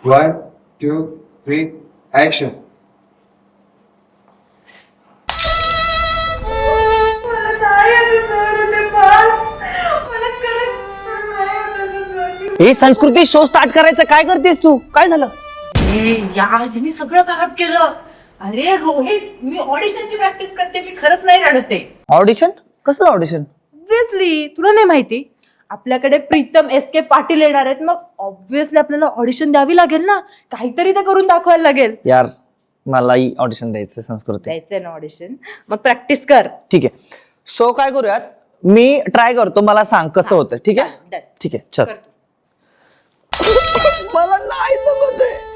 1, 2, 3, action. हे संस्कृती show start करायचं काय करतेस तू? काय झालं? यांनी सगळं खराब केलं. अरे रोहित, मी ऑडिशनची प्रॅक्टिस करते, मी खरंच नाही रडत आहे. ऑडिशन? कसलं ऑडिशन? ऑब्विसली तुला नाही माहिती, आपल्याकडे प्रीतम एस.के. पाटील येणार आहेत. मग ऑब्विसली आपल्याला ऑडिशन द्यावी लागेल ना, काहीतरी ते करून दाखवायला लागेल. यार मलाही ऑडिशन द्यायचं संस्कृती. द्यायचंय ना ऑडिशन, मग प्रॅक्टिस कर. ठीक आहे. सो काय करूयात, मी ट्राय करतो, मला सांग कसं होतं. ठीक आहे? Done. ठीक आहे, चल. कर तू. मला नाही समजत आहे.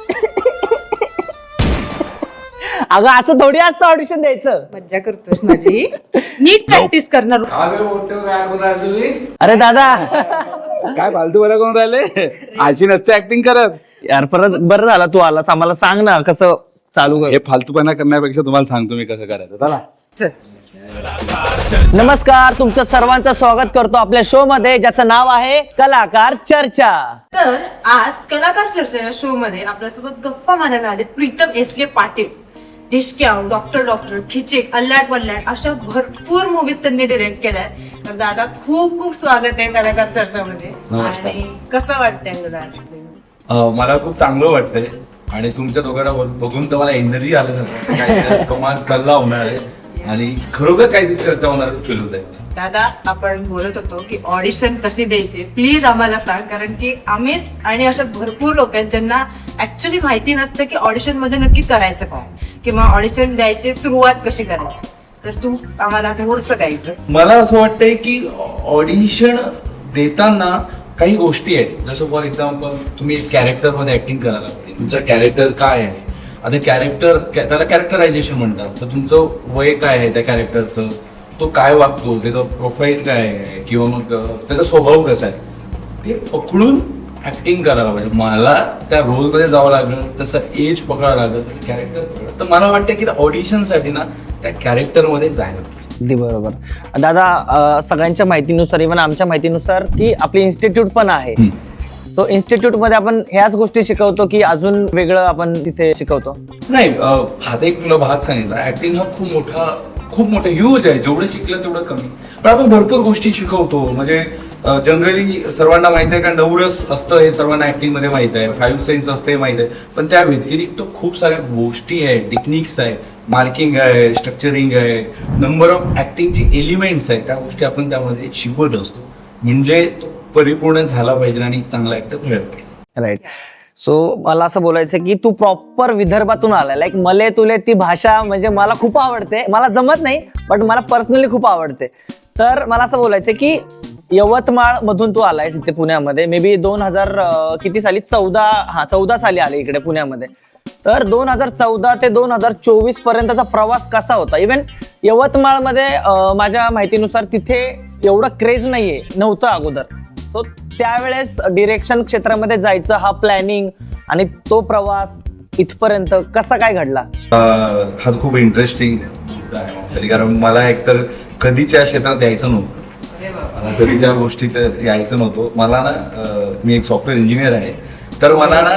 अगं असं थोडी असतं ऑडिशन द्यायचं. मज्जा करतोस माझी. नीट प्रॅक्टिस करणार. अरे दादा, काय फालतू बरं कोण राहिले? अशी नसते ऍक्टिंग करत. यार परत बरं झालं तू आलास, आम्हाला सांग ना कसं चालू कर. हे फालतूपणा करण्यापेक्षा तुम्हाला सांगतो मी कसं करायचं. चला. नमस्कार, तुमचं सर्वांचं स्वागत करतो आपल्या शो मध्ये, ज्याचं नाव आहे कलाकार चर्चा. तर आज कलाकार चर्चा या शो मध्ये आपल्यासोबत गप्पा मारायला आले प्रीतम एस.के. पाटील. डिशक्याव, डॉक्टर, खिचिक, अल्लाट वल्लाट अशा भरपूर मूवीज त्यांनी डिरेक्ट केल्या. तर दादा खूप खूप स्वागत आहे कलाकार चर्चामध्ये. नमस्कार. आणि कसं वाटतंय तुला आज? मला खूप चांगलं वाटतंय आणि तुमच्या दोघांना बघून तर मला एनर्जी आलं कमाल कल्ला होणार आहे आणि खरोखर काहीतरी चर्चा होणार असं फील होत आहे. दादा, आपण बोलत होतो की ऑडिशन कशी द्यायची, प्लीज आम्हाला सांग. कारण की आम्हीच आणि अशा भरपूर लोक आहेत ज्यांना ऍक्च्युली माहिती नसतं की ऑडिशन मध्ये नक्की करायचं काय किंवा ऑडिशन द्यायची सुरुवात कशी करायची. तर तू आम्हाला थोडंसं काय. मला असं वाटतंय की ऑडिशन देताना काही गोष्टी आहेत. जसं फॉर एक्झाम्पल तुम्ही एक कॅरेक्टर मध्ये ऍक्टिंग करायला पाहिजे. तुमचं कॅरेक्टर काय आहे, आता कॅरेक्टर त्याला कॅरेक्टरायझेशन म्हणतात. तर तुमचं वय काय आहे त्या कॅरेक्टरचं, तो काय वागतो, त्याचं प्रोफाईल काय आहे किंवा मग त्याचा स्वभाव कसा आहे, ते पकडून ऍक्टिंग करायला पाहिजे. मला त्या रोलमध्ये जावं लागलं, तसं एज पकडावं लागलं, तसं कॅरेक्टर पकडलं. तर मला वाटतं की ऑडिशनसाठी ना त्या कॅरेक्टरमध्ये जायला पाहिजे. अगदी बरोबर दादा. सगळ्यांच्या माहितीनुसार, इव्हन आमच्या माहितीनुसार, की आपली इन्स्टिट्यूट पण आहे. सो इन्स्टिट्यूट मध्ये आपण ह्याच गोष्टी शिकवतो की अजून वेगळं आपण तिथे शिकवतो? नाही, हा एक तुला भाग सांगितला. ऍक्टिंग हा खूप मोठा ह्यूज आहे. जेवढं शिकलं तेवढं कमी. पण आपण भरपूर गोष्टी शिकवतो. म्हणजे जनरली सर्वांना माहिती आहे का, 9 रस असतं हे सर्वांना ऍक्टिंग मध्ये माहित आहे, 5 सेन्स असतं हे माहित आहे. पण त्या व्यतिरिक्त खूप साऱ्या गोष्टी आहेत, टेक्निक्स आहे, मार्किंग आहे, स्ट्रक्चरिंग आहे, नंबर ऑफ ऍक्टिंगचे एलिमेंट्स आहेत. त्या गोष्टी आपण त्यामध्ये शिकवत असतो. म्हणजे तो परिपूर्ण झाला पाहिजे आणि चांगला ऍक्टर मिळाला पाहिजे. राईट. सो मला असं बोलायचं की तू प्रॉपर विदर्भातून आलाय. लाईक मले तुले ती भाषा म्हणजे मला खूप आवडते. मला जमत नाही पण मला पर्सनली खूप आवडते. तर मला असं बोलायचं की यवतमाळ मधून तू आलायस इथे पुण्यामध्ये. मे बी 2000 किती साली, 14 साली आले इकडे पुण्यामध्ये. तर 2014 ते 2024 पर्यंतचा प्रवास कसा होता? इव्हन यवतमाळमध्ये माझ्या माहितीनुसार तिथे एवढं क्रेज नव्हतं अगोदर. सो त्यावेळेस डिरेक्शन क्षेत्रामध्ये जायचं, हा प्लॅनिंग आणि तो प्रवास इथपर्यंत कसा काय घडला? हा खूप इंटरेस्टिंग मुद्दा आहे माझ्यासाठी. कारण मला एकतर कधीच या क्षेत्रात यायचं नव्हतं. मला कधीच्या गोष्टीत यायचं नव्हतं. मला ना, मी एक सॉफ्टवेअर इंजिनियर आहे. तर मला ना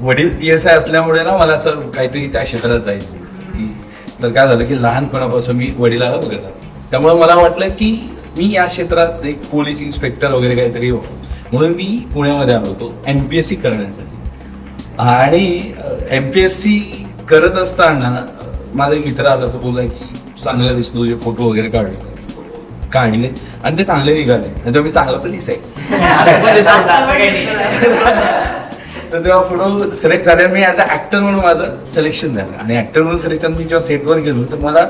वडील PSI असल्यामुळे ना मला असं काहीतरी त्या क्षेत्रात जायचं होतं. तर काय झालं की लहानपणापासून मी वडिलाला बघत आलो. त्यामुळे मला वाटलं की मी या क्षेत्रात एक पोलीस इन्स्पेक्टर वगैरे काहीतरी हो, म्हणून मी पुण्यामध्ये आलो होतो MPSC करण्यासाठी. आणि MPSC करत असताना माझा एक मित्र आला, तो बोलला की चांगला दिसतो, तुझे फोटो वगैरे काढले आणि ते चांगले निघाले. आणि मी चांगला पण दिसायचं. तर तेव्हा फोटो सिलेक्ट झाले. मी ॲज अ ऍक्टर म्हणून माझं सिलेक्शन झालं. आणि ऍक्टर म्हणून सिलेक्शन मी जेव्हा सेटवर गेलो तर मला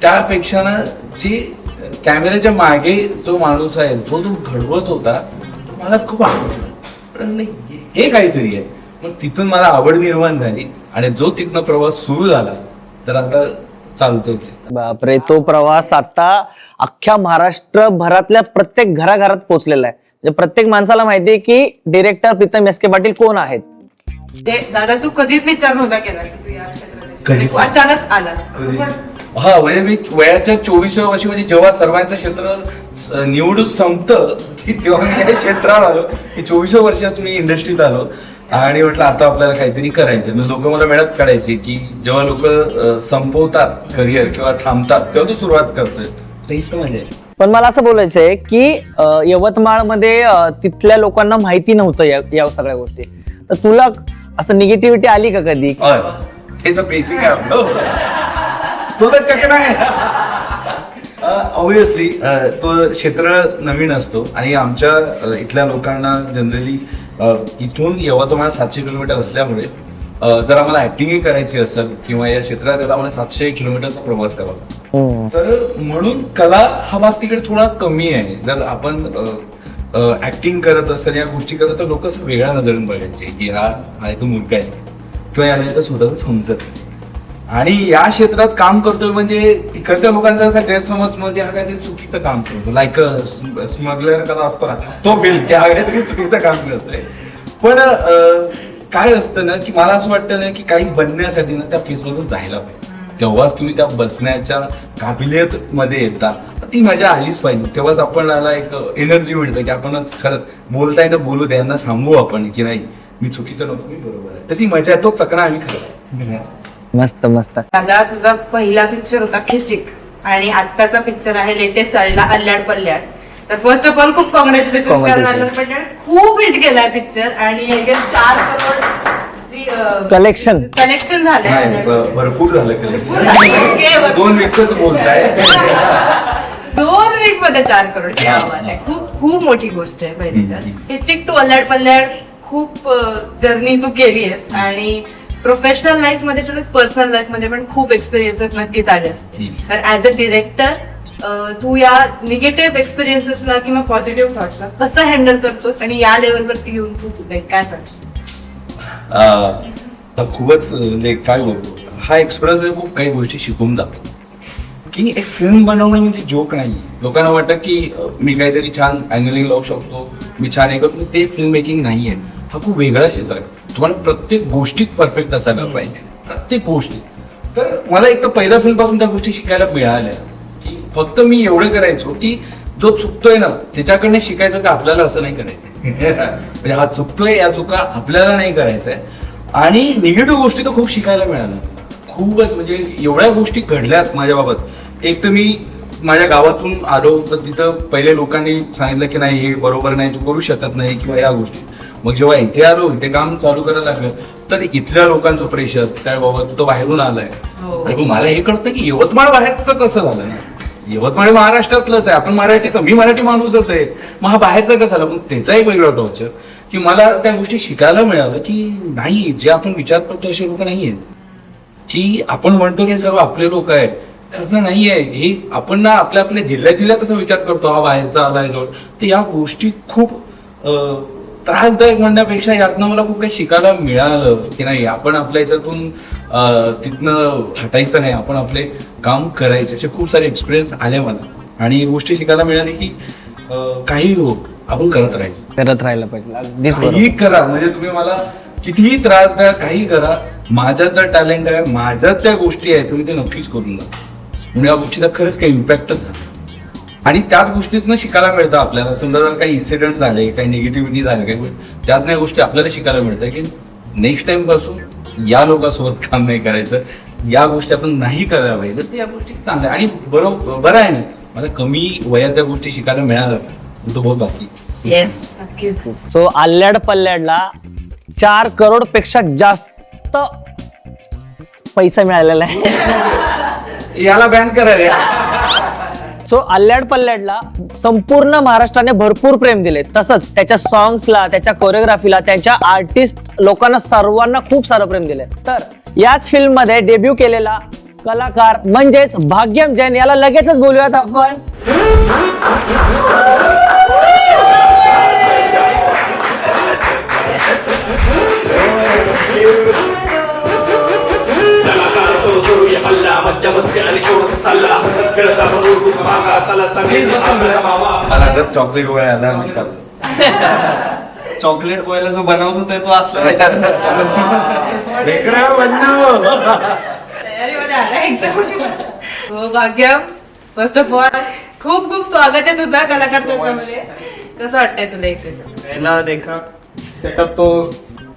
त्यापेक्षा ना जी कॅमेऱ्याच्या मागे जो माणूस आहे जो तो घडवत होता, मला खूप आवडलं. पण नाही, हे काहीतरी आहे. मग तिथून मला आवड निर्माण झाली आणि जो तिथनं प्रवास सुरू झाला तर आता चालतोय. बापरे, तो प्रवास आता अख्ख्या महाराष्ट्रभरातल्या प्रत्येक घराघरात पोहोचलेला आहे. म्हणजे प्रत्येक माणसाला माहितीये की डिरेक्टर प्रीतम एस.के. पाटील कोण आहेत. दादा, तू कधीच विचार नव्हता केला की तू या क्षेत्रात कधीच. तू अचानक आलास. हा, म्हणजे मी वयाच्या 24व्या वर्षी, म्हणजे जेव्हा सर्वांचं क्षेत्र निवडून संपतं की तेव्हा मी या क्षेत्रात आलो. की 24व्या वर्षात मी इंडस्ट्रीत आलो आणि म्हटलं आता आपल्याला काहीतरी करायचं. मग लोक मला वेळात काढायचे की जेव्हा लोक संपवतात करिअर किंवा थांबतात तेव्हा तू सुरुवात करतोय. हीच तर मजा आहे. पण मला असं बोलायचंय की यवतमाळमध्ये तिथल्या लोकांना माहिती नव्हतं या सगळ्या गोष्टी. तर तुला असं निगेटिव्हिटी आली का कधी? ते तर बेसिक आहे आपलं. तो तर चक्र आहे. ऑब्विसली तो क्षेत्र नवीन असतो आणि आमच्या इथल्या लोकांना जनरली इथून यवतमाळ 700 किलोमीटर असल्यामुळे जर आम्हाला ऍक्टिंगही करायची असेल किंवा या क्षेत्रात आता आम्हाला 700 किलोमीटरचा प्रवास करावा. तर म्हणून कला हा भाग तिकडे थोडा कमी आहे. जर आपण ऍक्टिंग करत असेल या गोष्टी करत तर लोक वेगळ्या नजरेने बघायचे की हा तो मुलगा आहे किंवा याला याचं स्वतःच समजत आहे. आणि या क्षेत्रात काम करतोय म्हणजे तिकडच्या लोकांचा असा गैरसमज म्हणजे हा काहीतरी चुकीचं काम करतो. लाईक स्मगलर कसा असतो ना तो बिल की हा काहीतरी चुकीचं काम करतोय. पण काय असतं ना की मला असं वाटतं ना की काही बनण्यासाठी ना त्या फेजमधून जायला पाहिजे. तेव्हाच तुम्ही त्या बसण्याच्या काबिलियत मध्ये येता. ती मजा आलीच पाहिजे. तेव्हाच आपल्याला एक एनर्जी मिळते की आपणच खरंच बोलताय ना बोलू द्या यांना सांगू आपण की नाही मी चुकीचं नव्हतं मी बरोबर आहे. तर ती मजा तो चकणा आम्ही खरं. मस्त मस्त. दादा तुझा पहिला पिक्चर होता खिचिक आणि आत्ताचा पिक्चर आहे लेटेस्ट आलेला अल्ल्याड पल्ल्याड. तर फर्स्ट ऑफ ऑल खूप कॉंग्रॅच्युलेशन. कारण अल्ल्याड पल्ल्याड खूप हिट गेलाय पिक्चर आणि 4 करोड कलेक्शन झालंय. भरपूर झालं कलेक्शन. 2 वीकच बोलताय. 2 वीक मध्ये 4 करोड. खूप खूप मोठी गोष्ट आहे पहिली तर. खिचिक टू अल्ल्याड पल्ल्याड खूप जर्नी तू केली आहेस आणि प्रोफेशनल लाईफ मध्ये तसंच पर्सनल लाईफ मध्ये पण खूप एक्सपिरियन्सेस नक्कीच आले असतील. तर ऍज अ डिरेक्टर तू या निगेटिव्ह एक्सपिरियन्सेसला किंवा पॉझिटिव्ह थॉट्सला कसं हँडल करतोस आणि या लेवलवरती येऊन तू काय सांगशील? खूपच म्हणजे काय बोलतो हा एक्सपिरियन्स म्हणजे खूप काही गोष्टी शिकून जातो की एक फिल्म बनवणं म्हणजे जोक नाही. लोकांना वाटतं की मी काहीतरी छान अँगलिंग लावू शकतो मी छान हे करतो. ते फिल्म मेकिंग नाही आहे. हा खूप वेगळा क्षेत्र आहे. तुम्हाला प्रत्येक गोष्टीत परफेक्ट असायला पाहिजे प्रत्येक गोष्टी. तर मला एक तर पहिल्या फिल्म पासून त्या गोष्टी शिकायला मिळाल्या की फक्त मी एवढं करायचो की जो चुकतोय ना त्याच्याकडनं शिकायचं की आपल्याला असं नाही करायचं. म्हणजे हा चुकतोय या चुका आपल्याला नाही करायचंय. आणि निगेटिव्ह गोष्टी तर खूप शिकायला मिळाल्या. खूपच म्हणजे एवढ्या गोष्टी घडल्यात माझ्या बाबत. एक तर मी माझ्या गावातून आलो तर तिथं पहिले लोकांनी सांगितलं की नाही हे बरोबर नाही तू करू शकत नाही किंवा या गोष्टी. मग जेव्हा इथे आलो इथे काम चालू करायला लागलं तर इथल्या लोकांचं प्रेशर काय बाबा तू तर बाहेरून आलाय. तर मला हे कळतं की यवतमाळ बाहेरचं कसं झालं ना. यवतमाळ महाराष्ट्रातलंच आहे. आपण मराठीचं मी मराठी माणूसच आहे. मग हा बाहेरचा कसा झाला. मग त्याचा एक वेगळा टॉर्चर की मला त्या गोष्टी शिकायला मिळालं की नाही जे आपण विचार करतो असे लोक नाही आहेत. की आपण म्हणतो की सर्व आपले लोक आहेत असं नाही आहे. हे आपण ना आपल्या जिल्ह्यात असा विचार करतो हा बाहेरचा आलाय जोड. तर या गोष्टी खूप त्रासदायक म्हणण्यापेक्षा यातनं मला खूप काही शिकायला मिळालं की नाही आपण आपल्या याच्यातून तिथनं हटायचं नाही आपण आपले काम करायचे. असे खूप सारे एक्सपिरियन्स आले मला आणि गोष्टी शिकायला मिळाली की काही हो आपण करत राहायला पाहिजे. काही करा म्हणजे तुम्ही मला कितीही त्रास द्या काही करा. माझ्यात जर टॅलेंट आहे माझ्यात त्या गोष्टी आहेत तुम्ही ते नक्कीच करून जा. म्हणजे या गोष्टीचा खरंच काही इम्पॅक्टच झाला आणि त्याच गोष्टीतनं शिकायला मिळतं आपल्याला. समजा जर काही इन्सिडेंट झाले काही निगेटिव्हिटी झाले काही त्यात नाही गोष्टी आपल्याला शिकायला मिळतं की नेक्स्ट टाइम पासून या लोकांसोबत काम नाही करायचं. या गोष्टी आपण नाही करायला पाहिजे. तर या गोष्टी चांगल्या आणि बरं आहे ना मला कमी वयात त्या गोष्टी शिकायला मिळाल्या तो बहुत बाकी. येस नक्कीच. सो अल्ल्याड पल्ल्याडला 4 करोड पेक्षा जास्त पैसा मिळालेला आहे. याला बॅन करायला. सो अल्ल्याड पल्ल्याडला संपूर्ण महाराष्ट्राने भरपूर प्रेम दिले. तसंच त्याच्या सॉंग्सला त्याच्या कोरिओग्राफीला त्याच्या आर्टिस्ट लोकांना सर्वांना खूप सारं प्रेम दिले. तर याच फिल्म मध्ये डेब्यू केलेला कलाकार म्हणजेच भाग्यम जैन याला लगेचच बोलूयात आपण. चॉकलेट गोळ्या आला चॉकलेट बॉयला जो बनवत होता तो असला तयारीमध्ये आला एकदम. हो भाग्यम फर्स्ट ऑफ ऑल खूप खूप स्वागत आहे तुझा कलाकार कक्षामध्ये. कसं वाटतंय तुला एक पहला देखा सेटअप तो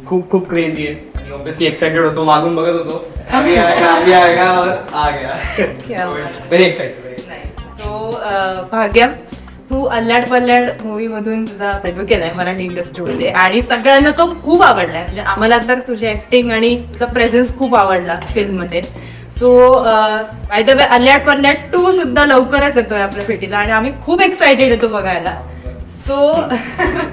खूप खूप क्रेझी आहे आणि ऑब्विसली एक्साइटेड होतो, मागून बघत होतो अभी आएगा और आ गया. Very excited. सो भाग्या, तू अल्लाड पल्लाड मूवी मधून तुझा डेब्यू केलाय मराठी इंडस्ट्रीमध्ये आणि सगळ्यांना तो खूप आवडलाय. म्हणजे आम्हाला तर तुझी ऍक्टिंग आणि तुझा प्रेझेन्स खूप आवडला फिल्म मध्ये. सो बाय द वे अल्लाड पल्लाड 2 सुद्धा लवकरच येतोय आपल्या भेटीला आणि आम्ही खूप एक्सायटेड येतो बघायला. सो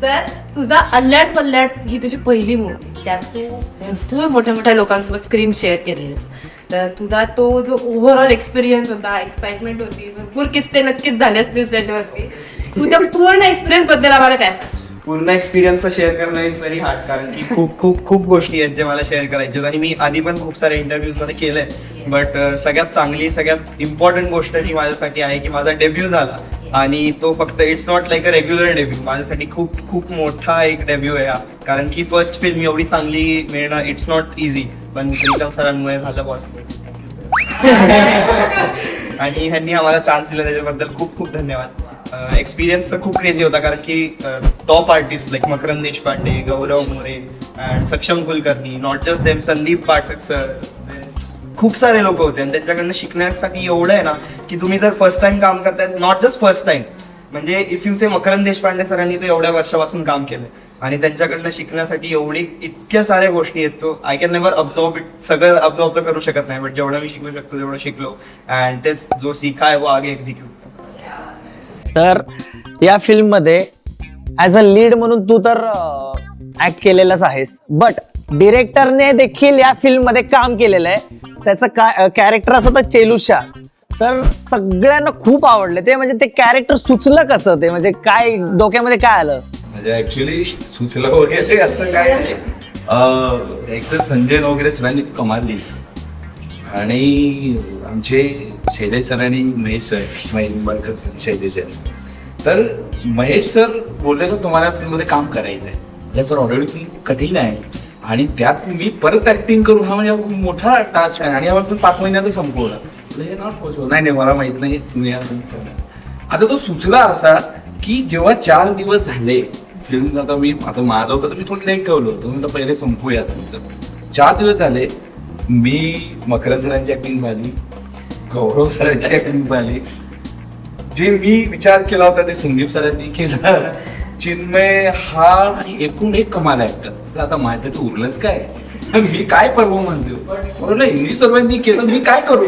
तर तुझा अल्लाड पल्लाड ही तुझी पहिली मूवी, त्यात तू भरपूर मोठ्या मोठ्या लोकांसोबत स्क्रीन शेअर केलीस. तर तुझा तो जो ओव्हरऑल एक्सपिरियन्स होता, एक्साइटमेंट होती, भरपूर किस्से नक्कीच झाले असतील सेटवरती. तू त्या पूर्ण एक्सपिरियन्स बद्दल आम्हाला काय सांग? पूर्ण एक्सपिरियन्स शेअर करणं इज व्हेरी हार्ड, कारण की खूप खूप खूप गोष्टी आहेत ज्या मला शेअर करायच्या आहेत आणि मी आधी पण खूप साऱ्या इंटरव्ह्यूज मध्ये केलंय. बट सगळ्यात चांगली, सगळ्यात इम्पॉर्टंट गोष्ट ही माझ्यासाठी आहे की माझा डेब्यू झाला आणि तो फक्त it's not like a regular debut. माझ्यासाठी खूप खूप मोठा एक डेब्यू आहे हा, कारण की फर्स्ट फिल्म एवढी चांगली मिळणं इट्स नॉट इझी, पण प्रीतम सरांमुळे झालं पॉसिबल. आणि ह्यांनी आम्हाला चान्स दिला त्याच्याबद्दल खूप खूप धन्यवाद. एक्सपिरियन्स तर खूप क्रेझी होता, कारण की top artist like Makarand Deshpande, Gaurav More and Saksham Kulkarni, not just them, Sandeep Pathak sir, खूप सारे लोक होते आणि त्यांच्याकडनं शिकण्यासाठी एवढं आहे ना की तुम्ही जर फर्स्ट टाइम काम करताय, नॉट जस्ट फर्स्ट टाइम, म्हणजे इफ यू से मकरंद देशपांडे सरांनी तर एवढ्या वर्षापासून काम केलंय आणि त्यांच्याकडनं शिकण्यासाठी इतक्या साऱ्या गोष्टी आहेत. तो I can never absorb it, सगळं अब्झॉर्ब तर करू शकत नाही, बट जेवढं मी शिकू शकतो तेवढं शिकलो अँड तेच जो सीखा है वो आगे एक्झिक्यूट. तर या फिल्म मध्ये ऍज अ लीड म्हणून तू तर ऍक्ट केलेलाच आहेस, बट डिरेक्टरने देखील या फिल्म मध्ये काम केलेलं आहे. त्याचं कॅरेक्टर असं होतं चेलुशा, तर सगळ्यांना खूप आवडले ते. म्हणजे ते कॅरेक्टर सुचलं कसं, ते म्हणजे काय डोक्यामध्ये काय आलं? म्हणजे ऍक्च्युली सुचलं वगैरे असं काय नाही. एक तर संजय वगैरे सरांनी कमाल दिली आणि आमचे शैलेश सर आणि Mahesh sir, Mahesh Nimbalkar sir, Shailesh sir. तर महेश सर बोलले तर तुम्हाला फिल्ममध्ये काम करायचं आहे. सर ऑलरेडी फिल्म कठीण आहे आणि त्यात मी परत ऍक्टिंग करू हा म्हणजे खूप मोठा टास्क आहे आणि आपण 5 महिन्यातच संपवलं. हे नॉट पॉसिबल. नाही मला माहित नाही तुम्ही आता तो सुचला असा की जेव्हा 4 दिवस झाले फिल्म, आता माझं होतं तर मी थोडं लेट ठेवलं होतं, म्हणलं पहिले संपूया त्यांचं. 4 दिवस झाले, मी मकरंद सरांची ऍक्टिंग पाहिली, गौरव सरांची ऍक्टिंग पाहिली, जे मी विचार केला होता ते संदीप सरांनी केलं, चिन्मय हा आणि एकूण एक कमाल ऍक्टर. तर आता माझ्यासाठी उरलंच काय, मी काय परफॉर्मन्स देऊ? बरोबर, इंग्लिश सर्वांनी केलं, मी काय करू?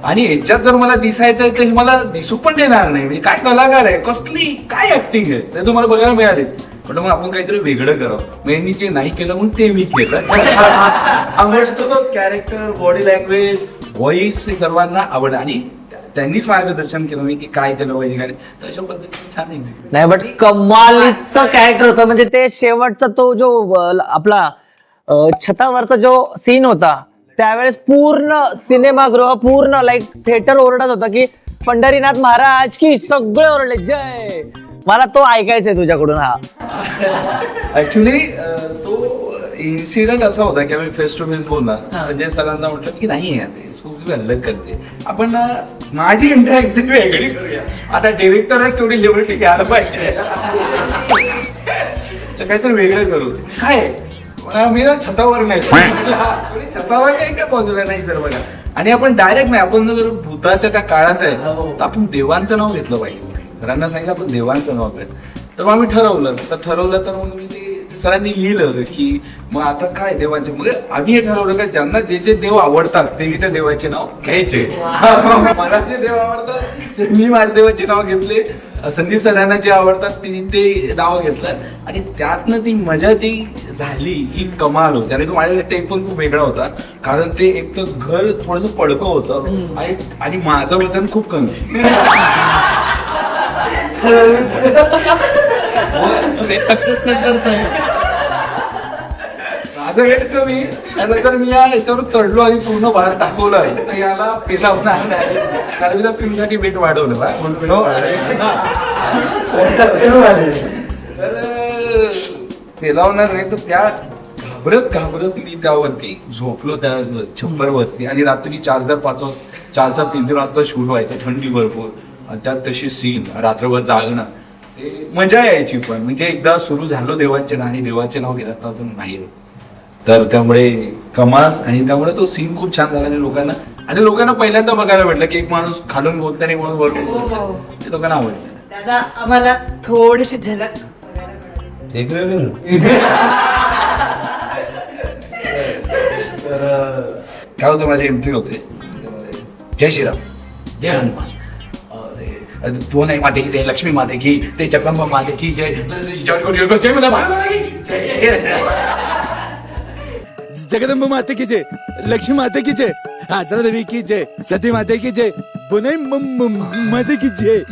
आणि याच्यात जर मला दिसायचं आहे तर हे मला दिसू पण देणार नाही. म्हणजे काय कलाकार आहे, कसली काय ऍक्टिंग आहे ते तुम्हाला बघायला मिळाले. पण मग आपण काहीतरी वेगळं करावं. मेहंदी जे नाही केलं म्हणून ते मी केलं. आवडतो कॅरेक्टर, बॉडी लँग्वेज, व्हॉइस सर्वांना आवड आणि त्यांनीच मार्गदर्शन केलं मी की काय केलं पाहिजे काय. अशा पद्धतीने छान एक्झिक्यूट. नाही बट कमालीचं कॅरेक्टर होतं. म्हणजे ते शेवटचा तो जो आपला छतावरचा जो सीन होता त्यावेळेस पूर्ण सिनेमागृह, पूर्ण लाईक थिएटर ओरडत होतं की पंढरीनाथ महाराज की, सगळे ओरडले जय. मला तो ऐकायचंय तुझ्याकडून. हा ऍक्च्युली तो इन्सिडेंट असा होता की आम्ही फेस टू फेस बोलला. संजय सरांना म्हटलं की नाही अलग करते आपण, माझी इंटरॅक्टिव्ह वेगळी करूया. आता डिरेक्टर आहे तेवढी लिबर्टी घ्यायला पाहिजे, तर काहीतरी वेगळं करू. काय मी ना छतावर नाही, छतावर काय पॉसिबल नाही सर बघा. आणि आपण डायरेक्ट नाही, आपण जर भूताच्या त्या काळात आहे तर आपण देवांचं नाव घेतलं पाहिजे. सरांना सांगितलं आपण देवांचं नाव घेतलं. तर मग आम्ही ठरवलं तर मग मी ते सरांनी लिहिलं की मग आता काय देवांचे, मग आम्ही हे ठरवलं का ज्यांना जे जे देव आवडतात ते त्या देवाचे नाव घ्यायचे. मला जे देव आवडतात मी माझ्या देवाचे नाव घेतले, संदीप सरांना जे आवडतात ते नाव घेतलं आणि त्यातनं ती मजा जी झाली ही कमाल होती. आणि तो माझ्या टेक पण खूप वेगळा होता, कारण ते एक तर घर थोडंसं पडकं होतं आणि माझं वजन खूप कमी. सक्सेस नंतरच माझं वेट कमी, त्यानंतर मी याच्यावर चढलो आणि पूर्ण बाहेर टाकवलं तर याला पेलावणार नाही, कारण मी फिल्मसाठी वेट वाढवलं. तर पेलावणार नाही, तर त्या घाबरत मी त्यावरती झोपलो त्या छप्परवरती. आणि रात्री 4-3 वाजता शूट व्हायचं, थंडी भरपूर आणि त्यात तशी सीन, रात्रभर जागणं, ते मजा यायची. पण म्हणजे एकदा सुरू झालो देवाचे नाव आणि देवाचे नाव घेतात नाही. तर त्यामुळे कमाल, आणि त्यामुळे तो सीन खूप छान झाला आणि लोकांना पहिल्यांदा बघायला भेटलं की एक माणूस खालून बोलतो आणि म्हणून वरून बोलतो. ते लोकांना आवडलं. दादा आम्हाला थोडीशी झलक तर काय होतं, माझी एंट्री होते, जय श्रीराम, जय हनुमान, तो नाही माते की जय लक्ष्मी माते की, ते जगदंबा माते की जय, जय मला जगदंब माते की जय, लक्ष्मी माते की जय, आसरा देवी की जय, सती माते की जय, पुणे माते की जय.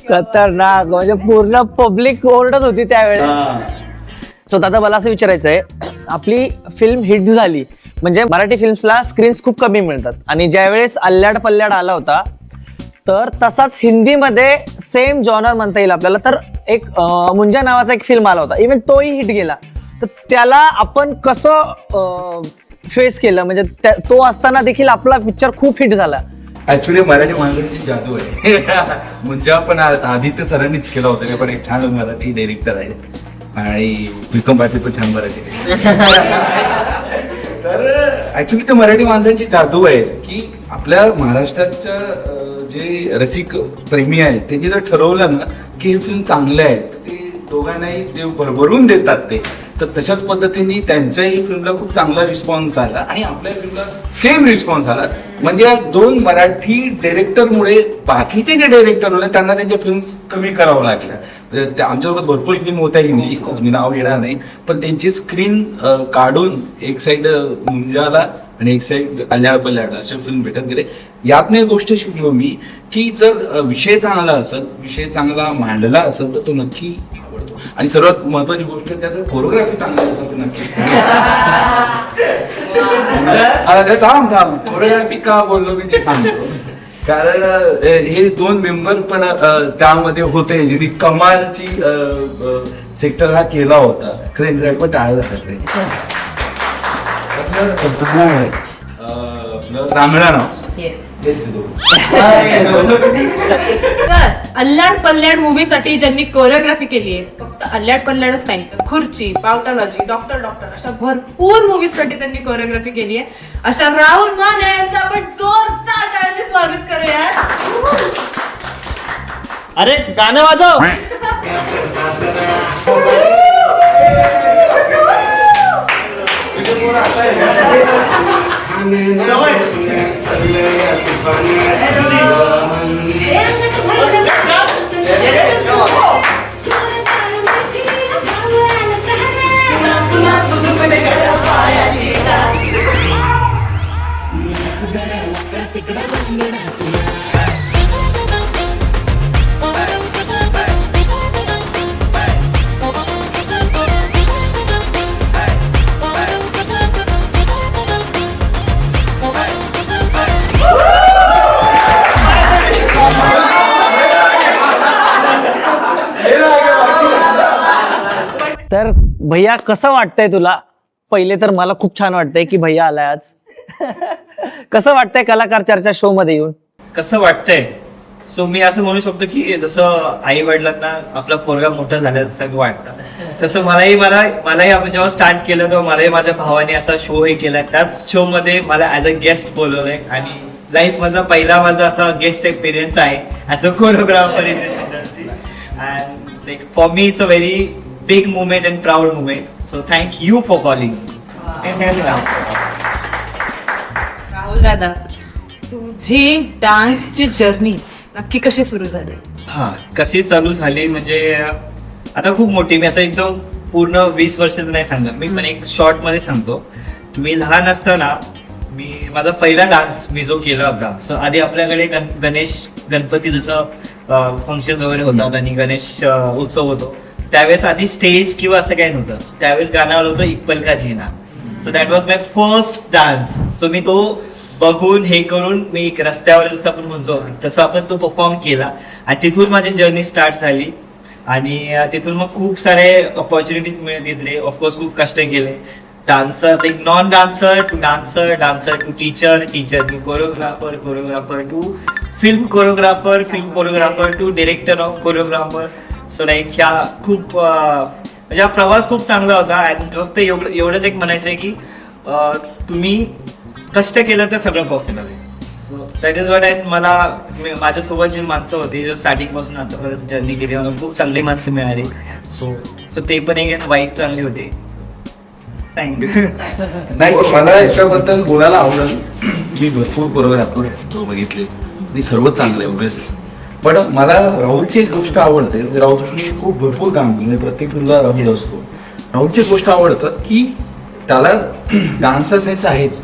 खतरनाक, म्हणजे पूर्ण पब्लिक ओरडत होती त्यावेळेस. सो दादा मला असं विचारायचं आहे, आपली फिल्म हिट झाली म्हणजे मराठी फिल्म्सला स्क्रीन्स खूप कमी मिळतात, आणि ज्यावेळेस अल्ल्याड पल्ल्याड आला होता तर तसाच हिंदीमध्ये सेम जॉनर म्हणता येईल आपल्याला, तर एक मुंजा नावाचा एक फिल्म आला होता, इव्हन तोही हिट गेला. तर त्याला आपण कसं फेस केलं, म्हणजे तो असताना देखील आपला पिक्चर खूप हिट झाला. ऍक्च्युली मराठी माणसांची जादू आहे. मुंजा पण आदित्य सरांनीच केला होता, ते पण एक छान मराठी डायरेक्टर आहे, आणि प्रीतम पाटील पण छान मराठी. तर ऍक्च्युली ते मराठी माणसांची जादू आहे की आपल्या महाराष्ट्राच्या जे रसिक प्रेमी आहेत त्यांनी जर ठरवलं ना की हे फिल्म चांगलं आहे, तर ते दोघांनाही ते भरभरून देतात ते. तर तशाच पद्धतीने त्यांच्याही फिल्मला खूप चांगला रिस्पॉन्स आला आणि आपल्या फिल्मला सेम रिस्पॉन्स आला. म्हणजे या दोन मराठी डायरेक्टरमुळे बाकीचे जे डायरेक्टर होते त्यांना त्यांच्या फिल्म कमी करावं लागल्या. म्हणजे आमच्यासोबत भरपूर फिल्म होत्या हिंदी, मी नाव घेणार नाही, पण त्यांची स्क्रीन काढून एक साईड मुंजाला आणि एक साईड अल्ल्याड पल्ल्याड अशा फिल्म भेटत गेले. यातनं एक गोष्ट शिकलो मी की जर विषय चांगला असेल, विषय चांगला मांडला असेल तर तो नक्की आवडतो. आणि सर्वात महत्वाची गोष्ट त्यात कोरिओग्राफी चांगली असेल तर नक्की. थांब कोरिओग्राफी का बोललो मी ते सांगतो, कारण हे दोन मेंबर पण त्यामध्ये होते ज्यांनी कमालची सेक्टर हा केला होता. खरं पण टाळलं जातं रांगणा नाव. तर अल्ल्याड पल्ल्याड मूवी साठी ज्यांनी कोरिओग्राफी केली आहे, फक्त अल्ल्याड पल्ल्याडच नाही तर खुर्ची, पावटालॉजी, डॉक्टर अशा भरपूर मूवीज साठी त्यांनी कोरिओग्राफी केली आहे. अशा राहुल माने यांचं आपण जोरदार टाळ्यांनी स्वागत करूया. अरे गाणं वाजव. तर भैया कसं वाटतंय तुला? पहिले तर मला खूप छान वाटतंय की भैया आलाय आज. कसं वाटतंय कलाकार चर्चा शो मध्ये येऊन? कसं वाटतंय? सो मी असं म्हणू शकतो की जसं आई वडिलांना आपला पोरगा मोठा झाल्याचं वाटतं, तसं मलाही आपण जेव्हा स्टार्ट केलं तेव्हा मलाही माझ्या भावाने असा शो हे केलाय. त्याच शो मध्ये मला ऍज अ गेस्ट बोलवलंय, आणि लाईफ मधला पहिला माझा असा गेस्ट एक्सपिरियन्स आहे as a choreographer in this industry. And like for me it's a very big movement and proud movement. So thank you for calling. Rahul दादा, तुझी डान्सची जर्नी नक्की कशी सुरू झाली? हा, कशी चालू झाली म्हणजे आता खूप मोठी, मी असं एकदम पूर्ण 20 वर्षाचं नाही सांगणार मी, पण एक शॉर्ट मध्ये सांगतो. मी लहान असताना माझा पहिला डान्स मी जो केला होता, सो आधी आपल्याकडे गणपती जसं फंक्शन वगैरे होतात आणि गणेश उत्सव होतो, त्यावेळेस आधी स्टेज किंवा असं काही नव्हतं. त्यावेळेस गाणं आलं होतं इक्बल का जीना. So that was my first dance. So मी तो बघून हे करून मी एक रस्त्यावर जसं आपण म्हणतो तसं आपण तो परफॉर्म केला, आणि तिथून माझी जर्नी स्टार्ट झाली. आणि तिथून मग खूप सारे ऑपॉर्च्युनिटीज मिळत घेतले. ऑफकोर्स खूप कष्ट केले. Dancer, like non dancer to dancer, dancer to teacher, teacher to choreographer, choreographer to film choreographer, film choreographer to director of choreographer. So like ह्या खूप म्हणजे हा प्रवास खूप चांगला होता. आणि फक्त एवढंच एक म्हणायचं आहे की तुम्ही कष्ट केलं तर सगळं पॉसिबल आहे. सो दॅट इज वॉट मला माझ्यासोबत जी माणसं होती जो स्टार्टिंग पासून आतापर्यंत जर्नी केली मला खूप चांगली माणसं मिळाली. सो ते पण एक वाईट चांगली होती. थँक्यू. नाही मला याच्याबद्दल बोलायला आवडेल. मी भरपूर कोरिओग्राफर बघितले आणि सर्वच चांगले ऑब्वियसली. पण मला राहुलची एक गोष्ट आवडते. राहुलने खूप भरपूर काम केलं, प्रत्येक फिल्मला राहुल असतो. राहुलची एक गोष्ट आवडतं की त्याला डान्सचा सेन्स आहेच,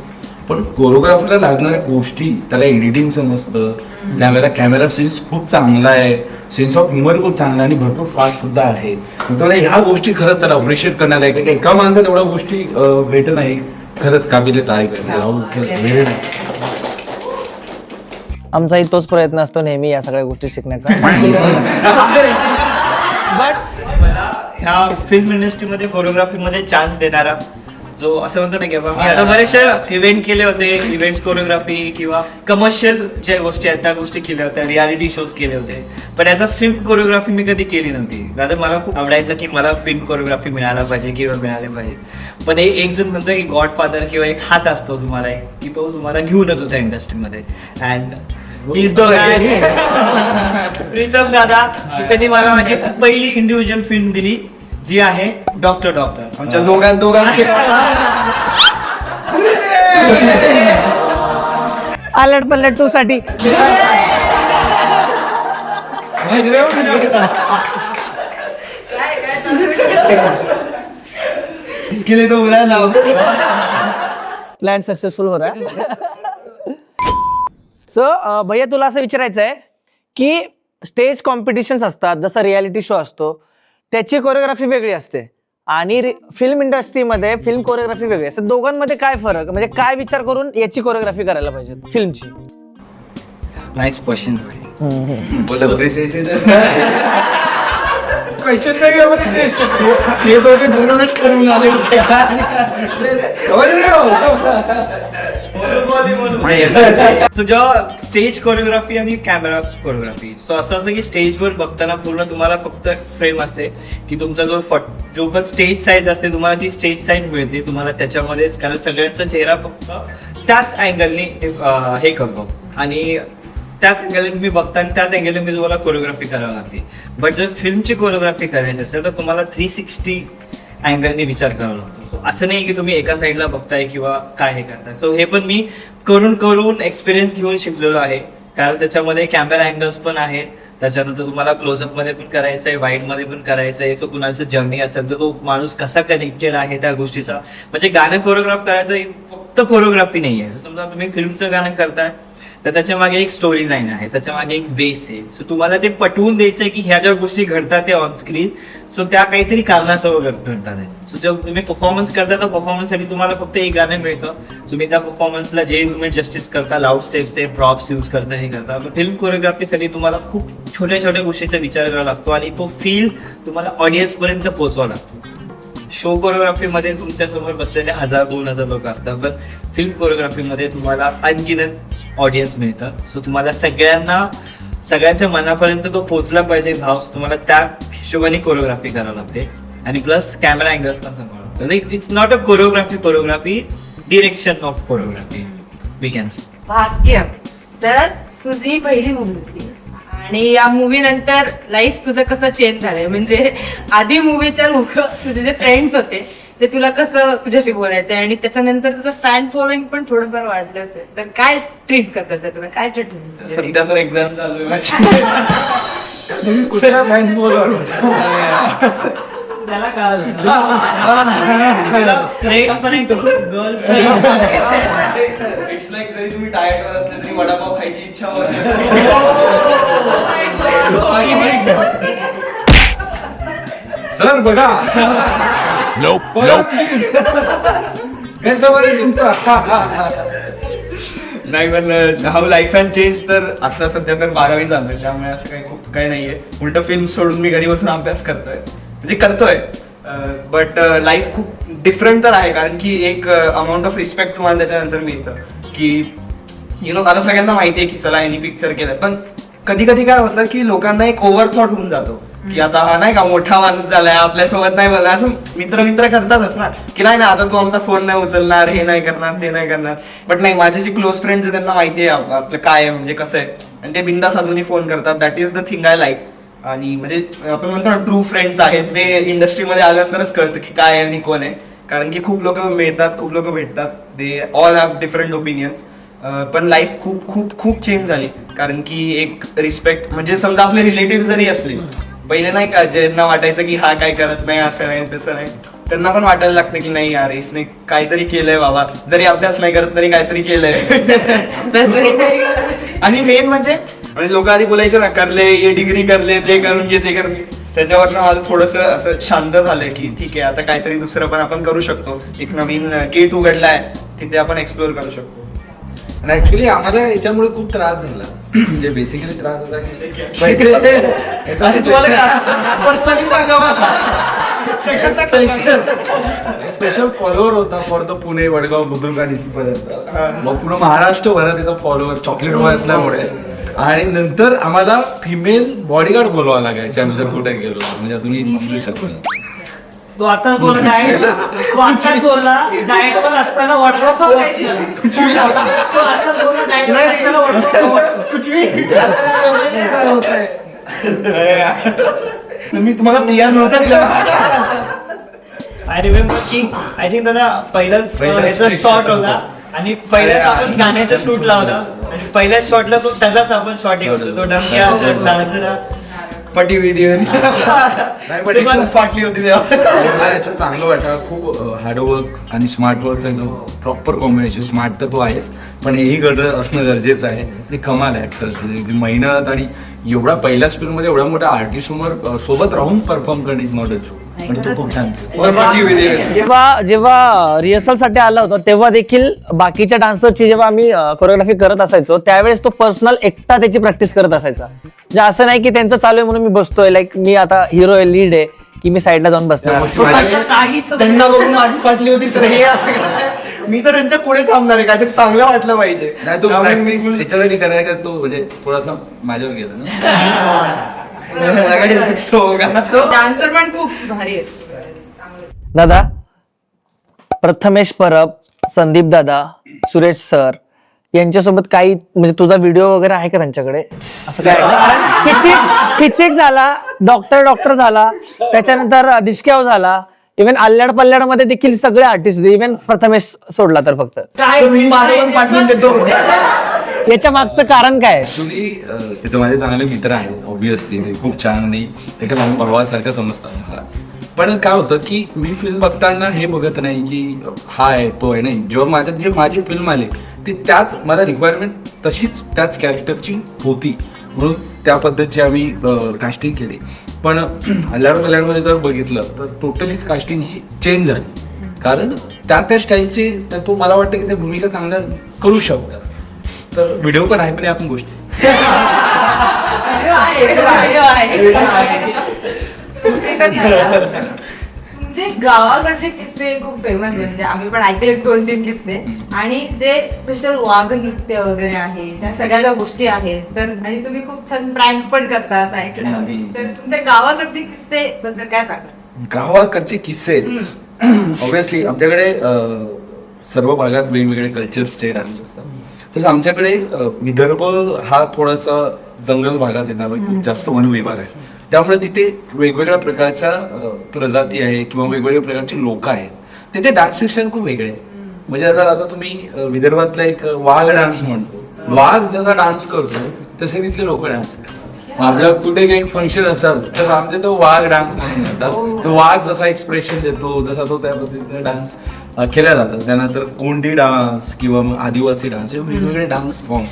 पण कोरिओग्राफरला लागणाऱ्या गोष्टी त्याला एडिटिंग समजतं, त्यावेळेला कॅमेरा सेन्स खूप चांगला आहे, सेन्स ऑफ ह्युमर खूप चांगला आहे आणि भरपूर फास्ट सुद्धा आहे. तर ह्या गोष्टी खरंच त्याला अप्रिशिएट करण्याला आहे. एका माणसात एवढ्या गोष्टी भेटत नाही. खरंच काबिलियत आहे राहुल. आमचाही तोच प्रयत्न असतो नेहमी या सगळ्या गोष्टी शिकण्याचा. बट मला ह्या फिल्म इंडस्ट्रीमध्ये कोरिओग्राफीमध्ये चान्स देणारा जो असं म्हणतो ना की मी आता बरेचसे इव्हेंट केले होते, इव्हेंट्स कोरिओग्राफी किंवा कमर्शियल ज्या गोष्टी आहेत त्या गोष्टी केल्या होत्या, रियालिटी शोज केले होते, पण याचा फिल्म कोरिओग्राफी मी कधी केली नव्हती. आता मला खूप आवडायचं की मला फिल्म कोरिओग्राफी मिळायला पाहिजे किंवा मिळाले पाहिजे. पण एक जण म्हणतो की गॉडफादर किंवा एक हात असतो तुम्हाला की तो तुम्हाला घेऊन येतो त्या इंडस्ट्रीमध्ये. अँड इज द प्रिन्सअप दादा त्यांनी मला माझी पहिली इंडिव्हिज्युअल फिल्म दिली जी आहे डॉक्टर. आमच्या दोघांची अलर्ट पलट 2 साठी इसके लिए तो बुरा नाम. प्लॅन सक्सेसफुल हो रहा है. सो भैया तुला असं विचारायचं आहे की स्टेज कॉम्पिटिशन्स असतात, जसं रियालिटी शो असतो, त्याची कोरिओग्राफी वेगळी असते आणि फिल्म इंडस्ट्रीमध्ये फिल्म कोरिओग्राफी वेगळी असते. दोघांमध्ये काय फरक, म्हणजे काय विचार करून याची कोरिओग्राफी करायला पाहिजे फिल्मची? Nice question. क्वेश्चन नाही हे दोघे धरूनच करून आले सो जेव्हा स्टेज कोरिओग्राफी आणि कॅमेरा कोरिओग्राफी, सो असं असं की स्टेजवर बघताना पूर्ण तुम्हाला फक्त फ्रेम असते की तुमचा जो पण स्टेज साईज असते तुम्हाला ती स्टेज साईज मिळते तुम्हाला त्याच्यामध्येच, कारण सगळ्यांचा चेहरा फक्त त्याच अँगलनी हे करतो आणि त्याच अँगलने तुम्ही बघता आणि त्याच अँगलने मी तुम्हाला कोरिओग्राफी करावी लागते. बट जर फिल्मची कोरिओग्राफी करायची असेल तर तुम्हाला 360 अँगलने विचार करावा लागतो. सो असं नाही की तुम्ही एका साईडला बघताय किंवा काय हे करताय. सो हे पण मी करून एक्सपिरियन्स घेऊन शिकलेलो आहे, कारण त्याच्यामध्ये कॅमेरा अँगल्स पण आहेत, त्याच्यानंतर तुम्हाला क्लोजअप मध्ये पण करायचं आहे, वाईड मध्ये पण करायचं आहे. सो कुणाचं जर्नी असेल तर तो माणूस कसा कनेक्टेड आहे त्या गोष्टीचा, म्हणजे गाणं कोरिओग्राफ करायचं फक्त कोरिओग्राफी नाही आहे. समजा तुम्ही फिल्मचं गाणं करताय तर त्याच्या मागे एक स्टोरी लाईन आहे, त्याच्या मागे एक बेस आहे. सो तुम्हाला ते पटवून द्यायचं आहे की ह्या ज्या गोष्टी घडतात त्या ऑन स्क्रीन, सो त्या काहीतरी कारणासह घडतात आहे. सो जेव्हा तुम्ही परफॉर्मन्स करता तर परफॉर्मन्ससाठी तुम्हाला फक्त एक गाणं मिळतं. तुम्ही त्या परफॉर्मन्सला जे तुम्ही जस्टिस करता, लाऊड स्टेप्सचे प्रॉप्स यूज करता, हे करता. फिल्म कोरिओग्राफीसाठी तुम्हाला खूप छोट्या छोट्या गोष्टीचा विचार करावा लागतो आणि तो फील तुम्हाला ऑडियन्स पर्यंत पोहोचवावा लागतो. शो कोरिओग्राफीमध्ये तुमच्यासमोर बसलेले 1000-2000 लोक असतात, पण फिल्म कोरिओग्राफीमध्ये तुम्हाला अनगिनत ऑडियन्स मिळतं. सो तुम्हाला सगळ्यांच्या मनापर्यंत तो पोहोचला पाहिजे भाव, तुम्हाला त्या हिशोबाने कोरिओग्राफी करावी लागते. आणि प्लस कॅमेरा अँगल्स पण सांभाळतो. It's not a choreography, it's direction of choreography we can say. भाग्य. तर तुझी पहिली मूवी होती आणि या मूवी नंतर लाईफ तुझं कसं चेंज झालंय, म्हणजे आधी मूवीच्या लोक तुझे जे फ्रेंड्स होते ते तुला कसं तुझ्याशी बोलायचंय आणि त्याच्यानंतर तुझं फॅन फॉलोइंग पण थोडंफार वाढलं असेल, तर काय ट्रीट करत असेल तुला, काय ट्रीटमेंट? सध्या तर एक्झाम चालू आहे माझी. त्याला कळालं फ्रेंड्स पण इट्स लाईक जरी तुम्ही डाएटवर असले तरी वडापाव खायची इच्छा होते. सर बघा नाही पण हाऊ लाईफ हॅज चेंज. तर आता सध्या तर 12वी झालोय, त्यामुळे असं काही खूप काही नाहीये. उलट फिल्म सोडून मी घरी बसून अभ्यास करतोय. बट लाईफ खूप डिफरंट तर आहे, कारण की एक अमाऊंट ऑफ रिस्पेक्ट तुम्हाला त्याच्यानंतर मिळतं की आता सगळ्यांना माहिती आहे की चला यांनी पिक्चर केलं, पण कधी कधी काय होतं की लोकांना एक ओव्हर थॉट होऊन जातो की आता हा नाही का मोठा माणूस झालाय आपल्यासोबत नाही बोलणार, असं मित्र करतातच ना की नाही ना आता तू आमचा फोन नाही उचलणार, हे नाही करणार, ते नाही करणार. बट नाही, माझे जे क्लोज फ्रेंड्स आहेत त्यांना माहिती आहे आपलं काय आहे, म्हणजे कसं आहे, आणि ते बिंदास अजूनही फोन करतात. That is the thing I like. आणि म्हणजे आपण म्हणतो ना ट्रू फ्रेंड्स आहेत, ते इंडस्ट्रीमध्ये आल्यानंतरच कळतं की काय आहे आणि कोण आहे. कारण की खूप लोक मिळतात, खूप लोक भेटतात, they all have different opinions. पण लाईफ खूप खूप खूप चेंज झाली. कारण की एक रिस्पेक्ट, म्हणजे समजा आपले रिलेटिव्ह जरी असले पहिले नाही का, ज्यांना वाटायचं की हा काय करत नाही, असं नाही तसं नाही, त्यांना पण वाटायला लागतं की नाही यार इसने काहीतरी केलंय बाबा, जरी अभ्यास नाही करत तरी काहीतरी केलंय. आणि मेन म्हणजे लोक आधी बोलायचे ना, करले हे डिग्री करले, ते करून घे, ते करून घे. त्याच्यावरनं माझं थोडंसं असं शांत झालंय की ठीक आहे, आता काहीतरी दुसरं पण आपण करू शकतो. एक नवीन K2 घडलाय, तिथे आपण एक्सप्लोर करू शकतो. आणि ऍक्च्युली आम्हाला याच्यामुळे खूप त्रास झाला. म्हणजे बेसिकली त्रास होता स्पेशल फॉलोअर होता फॉर द पुणे, वडगाव, बुद्रुक आणि इथपर्यंत. मग पूर्ण महाराष्ट्रभरात त्याचा फॉलोअर चॉकलेट बॉय असल्यामुळे. आणि नंतर आम्हाला फिमेल बॉडीगार्ड बोलवा लागायचे आम्ही जर कुठे गेलो. म्हणजे तुम्ही समजू शकता. तो आता बोलला डाएट बोलला, डाएट वर असताना वॉटरअप मी तुम्हाला प्रिया नव्हता. आय रिमेंबर की आय थिंक दादा पहिलाच ह्याचा शॉट होता आणि पहिल्याच आपण गाण्याचा शूट लावला आणि पहिल्याच शॉटला तो त्याचाच आपण शॉट घेतला. तो डमक्या साजरा पटी फाटली होती तेव्हा. याचं चांगलं वाटतं. खूप हार्डवर्क आणि smart work proper combination. Smart तर तो आहेच, पण हेही असणं गरजेचं आहे. ते कमाल आहे ॲक्टर. मेहनत आणि एवढा पहिल्याच फिल्ममध्ये एवढ्या मोठ्या आर्टिस्ट समोर सोबत राहून परफॉर्म करणं इज नॉट अ जोक. पण तो खूप छान. जेव्हा रिहर्सल साठी आला होता तेव्हा देखील बाकीच्या डान्सरची जेव्हा आम्ही कोरिओग्राफी करत असायचो त्यावेळेस तो पर्सनल एकटा त्याची प्रॅक्टिस करत असायचा. म्हणजे असं नाही की त्यांचं चालू आहे म्हणून मी बसतोय, लाईक मी आता हिरो आहे, लीड आहे, की मी साईडला जाऊन बसणार. त्यांना बघून माझी फाटली होती सर, हे असं करायचं. मी तर त्यांच्या पुढे थांबणार आहे, काहीतरी चांगलं वाटलं पाहिजे. नाही तो प्रॅक्टिस याच्यासाठी करायला तो म्हणजे थोडासा माझ्यावर गेला ना. डान्सर पण खूप भारी असतो. दादा, प्रथमेश परब, संदीप दादा, सुरेश सर यांच्यासोबत काही म्हणजे तुझा व्हिडिओ वगैरे आहे का त्यांच्याकडे? असं काय खिचिक झाला, डॉक्टर झाला, त्याच्यानंतर डिस्क्याव झाला, इव्हन अल्ल्याड पल्ल्याड मध्ये देखील सगळे आर्टिस्ट होते, इव्हन प्रथमेश सोडला तर फक्त. काय पण पाठवून देतो. याच्या मागचं कारण काय? ऍक्च्युली तिथे माझे चांगले मित्र आहेत ऑब्विसली, ते खूप छान आणि ते माझ्या भावासारखं समजतात मला. पण काय होतं की मी फिल्म बघताना हे बघत नाही की हा आहे तो आहे, नाही. जेव्हा माझी फिल्म आली ती त्याच मला रिक्वायरमेंट तशीच त्याच कॅरेक्टरची होती म्हणून त्या पद्धतीची आम्ही कास्टिंग केली. पण अल्ल्याडमध्ये जर बघितलं तर टोटलीच कास्टिंग ही चेंज झाली. कारण त्या स्टाईलचे तो मला वाटतं की त्या भूमिका चांगल्या करू शकतात. तर व्हिडिओ पण आहे, पण आपण गोष्टी म्हणजे गावाकडचे किस्से खूप फेमस आहे. म्हणजे आम्ही पण ऐकले 2-3 किस्से. आणि जे स्पेशल वाघ नृत्य वगैरे आहे त्या सगळ्या ज्या गोष्टी आहेत. तर आणि तुम्ही खूप छान प्रँक पण करता असं ऐकलं. तर तुमच्या गावाकडचे किस्से बद्दल काय सांगा? गावाकडचे किस्से ऑब्विसली आमच्याकडे सर्व भागात वेगवेगळे कल्चर्सचे डान्स असतात. तसं आमच्याकडे विदर्भ हा थोडासा जंगल भागात येणार खूप जास्त वन विभाग आहे. त्यामुळे तिथे वेगवेगळ्या प्रकारच्या प्रजाती आहे किंवा वेगवेगळ्या प्रकारची लोक आहेत. तिथे डान्स सेक्शन खूप वेगळे. म्हणजे आता तुम्ही विदर्भातला एक वाघ डान्स म्हणतो, वाघ जसा डान्स करतो तसे तिथले लोक डान्स करतात. आपल्या कुठे काही फंक्शन असेल तर आमचे तो वाघ डान्स म्हणून येतात. तो वाघ जसा एक्सप्रेशन देतो जसा तो त्या पद्धतीने डान्स केल्या जातात. त्यानंतर कोंडी डान्स किंवा मग आदिवासी डान्स हे वेगवेगळे डान्स फॉर्म.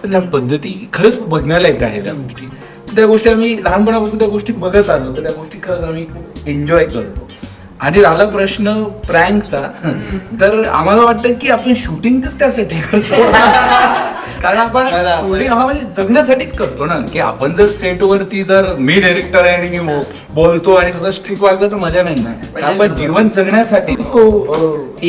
तर त्या पद्धती खरंच बघण्यालायक आहे. त्या गोष्टी आम्ही लहानपणापासून त्या गोष्टी बघत आलो, तर त्या गोष्टी खरंच आम्ही खूप एन्जॉय करतो. आणि राहिला प्रश्न प्रँकचा, तर आम्हाला वाटतं की आपण शूटिंगच त्यासाठी करतो. कारण आपण शूटिंग हा म्हणजे जगण्यासाठीच करतो ना, की आपण जर सेटवरती जर मी डायरेक्टर आहे आणि मी बोलतो आणि तुझं स्ट्रिक वागलं तर मजा नाही ना. आपण जीवन जगण्यासाठी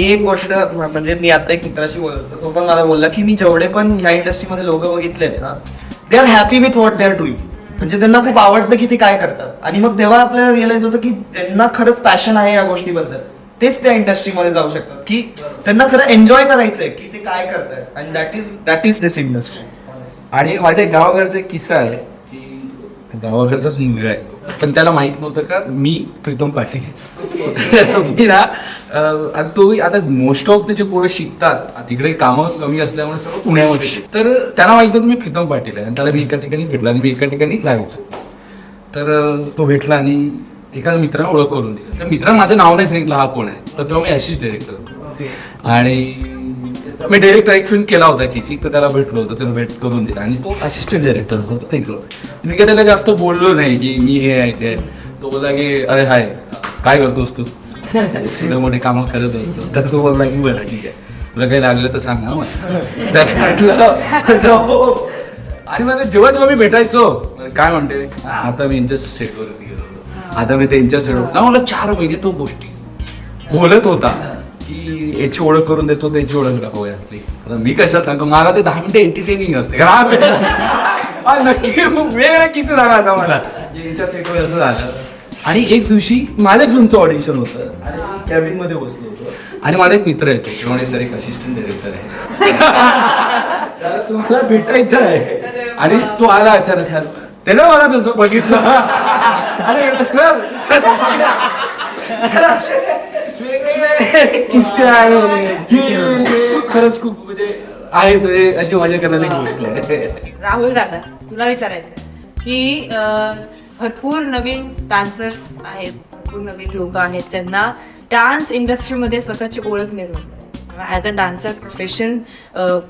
एक गोष्ट म्हणजे मी आता एक मित्राशी बोलत होतो, तो पण मला बोलला की मी जेवढे पण ह्या इंडस्ट्रीमध्ये लोक बघितलेत ना, they are happy with what they are doing. म्हणजे त्यांना खूप आवडतं की ते काय करतात आणि मग तेव्हा आपल्याला रिअलाइज होतं की ज्यांना खरंच पॅशन आहे या गोष्टीबद्दल तेच त्या इंडस्ट्रीमध्ये जाऊ शकतात, की त्यांना खरं एन्जॉय करायचंय की ते काय करतायत, आणि दॅट इज दिस इंडस्ट्री. आणि माझ्या गावाकडचा एक किस्सा आहे की गावाकडचाच मुलगा आहे पण त्याला माहित नव्हतं का मी प्रीतम पाटील. मी ना आता तो आता मोस्ट ऑफ त्याचे पोरं शिकतात तिकडे कामं कमी असल्यामुळे सर्व पुण्यामध्ये शिकतात. तर त्याला माहित नव्हतं मी प्रीतम पाटील आहे आणि त्याला मी एका ठिकाणी भेटला आणि मी एका ठिकाणी जायचो. तर तो भेटला आणि एका मित्राला ओळख करून दिली. त्या मित्रानं माझं नाव नाही सांगितलं हा कोण आहे. तर तेव्हा मी अशीच डायरेक्टर होतो आणि मी डायरेक्ट एक फिल्म केला होता किची, तर त्याला भेटलो होतो, त्याला भेट करून दिला आणि तो असिस्टंट डायरेक्टर होता तिकडं. मी काय त्याला जास्त बोललो नाही की मी हे आहे ते. तो बोलला की अरे हाय काय करतोस तू, थोडे मोठे कामं करत असतो. तर तो बोलला की बरं ठीक आहे तुला काही लागलं तर सांग ना मग. आणि मग जेव्हा जेव्हा मी भेटायचो काय म्हणते आता मी यांच्या सेटवरती गेलो होतो, आता मी त्यांच्या सेटवर मला 4 महिने तो गोष्टी बोलत होता की याची ओळख करून देतो त्याची ओळख दाखवूया प्लीज. आता मी कशात सांगतो मला ते 10 मिनिटं एंटरटेनिंग असते नक्की वेगळा किस्सा झाला आता मला यांच्या सेटवर असं झालं. आणि एक दिवशी माझ्या फिल्मचं ऑडिशन होतं आणि कॅबिन मध्ये बसलो होतो आणि माझा एक मित्र येतो शिवानी सर एक असिस्टंट डायरेक्टर आहे त्याला तुम्हाला भेटायचं आहे. आणि तो आला अचानक त्याला मला तसं बघितलं आणि सर किस्से आहे की खरंच खूप म्हणजे आहे अशी मजा करणारी गोष्ट आहे. राहुल दादा तुला विचारायचं की भरपूर नवीन डान्सर्स आहेत, भरपूर नवीन लोक आहेत ज्यांना डान्स इंडस्ट्रीमध्ये स्वतःची ओळख निर्माण ॲज अ डान्सर प्रोफेशन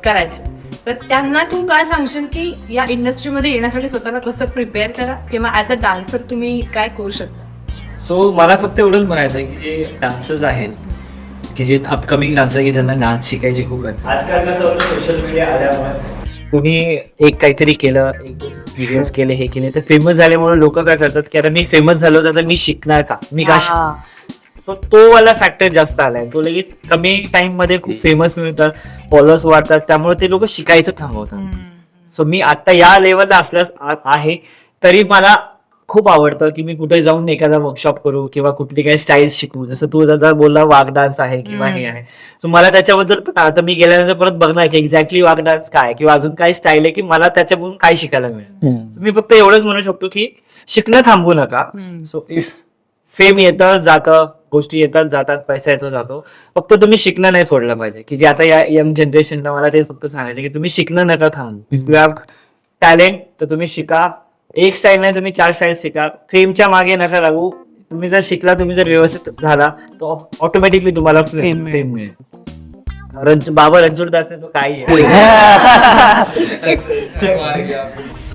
करायचं. तर त्यांना तू काय सांगशील की या इंडस्ट्रीमध्ये येण्यासाठी स्वतःला कसं प्रिपेअर करा किंवा ॲज अ डान्सर तुम्ही काय करू शकता? सो मला फक्त एवढंच म्हणायचं आहे की जे डान्सर्स आहेत की जे अपकमिंग डान्सर की ज्यांना डान्स शिकायची खूप आहे, आजकालच्या सर्व सोशल मीडिया आल्यामुळे तुम्ही एक काहीतरी केलं, एक व्हिडिओज केले, हे केले तर फेमस झाल्यामुळे लोक काय करतात की अरे मी फेमस झालो तर मी शिकणार का, मी का सो तो वाला फॅक्टर जास्त आलाय. तो लगेच कमी टाइम मध्ये खूप फेमस मिळतात, फॉलोअर्स वाढतात, त्यामुळे ते लोक शिकायचं थांबवतात. सो मी आता या लेवलला असल्यास आहे तरी मला खूप आवडतं की मी कुठे जाऊन एखादा वर्कशॉप करू किंवा कुठली काही स्टाईल शिकू. जसं तू दादा बोलला वाघ डान्स आहे किंवा हे आहे, सो मला त्याच्याबद्दल पण आता मी गेल्यानंतर परत बघणार की एक्झॅक्टली वाघ डान्स काय किंवा अजून काय स्टाईल आहे की मला त्याच्याकडून काय शिकायला मिळेल. मी फक्त एवढंच म्हणू शकतो की शिकणं थांबू नका. सो फेम येतं जातं, गोष्टी येतात जातात, पैसा येतो जातो, फक्त तुम्ही शिकणं नाही सोडलं पाहिजे. की जे आता या यंग जनरेशनला मला तेच फक्त सांगायचं की तुम्ही शिकणं नका थांबू. इफ यू हॅव टॅलेंट तर तुम्ही शिका. एक स्टाईल नाही तुम्ही 4 स्टाईल शिका. फेमच्या मागे नका लागू. तुम्ही जर शिकला, तुम्ही जर व्यवस्थित झाला तर ऑटोमॅटिकली तुम्हाला फेम मिळेल. बाबा रणछोडदासने तो काही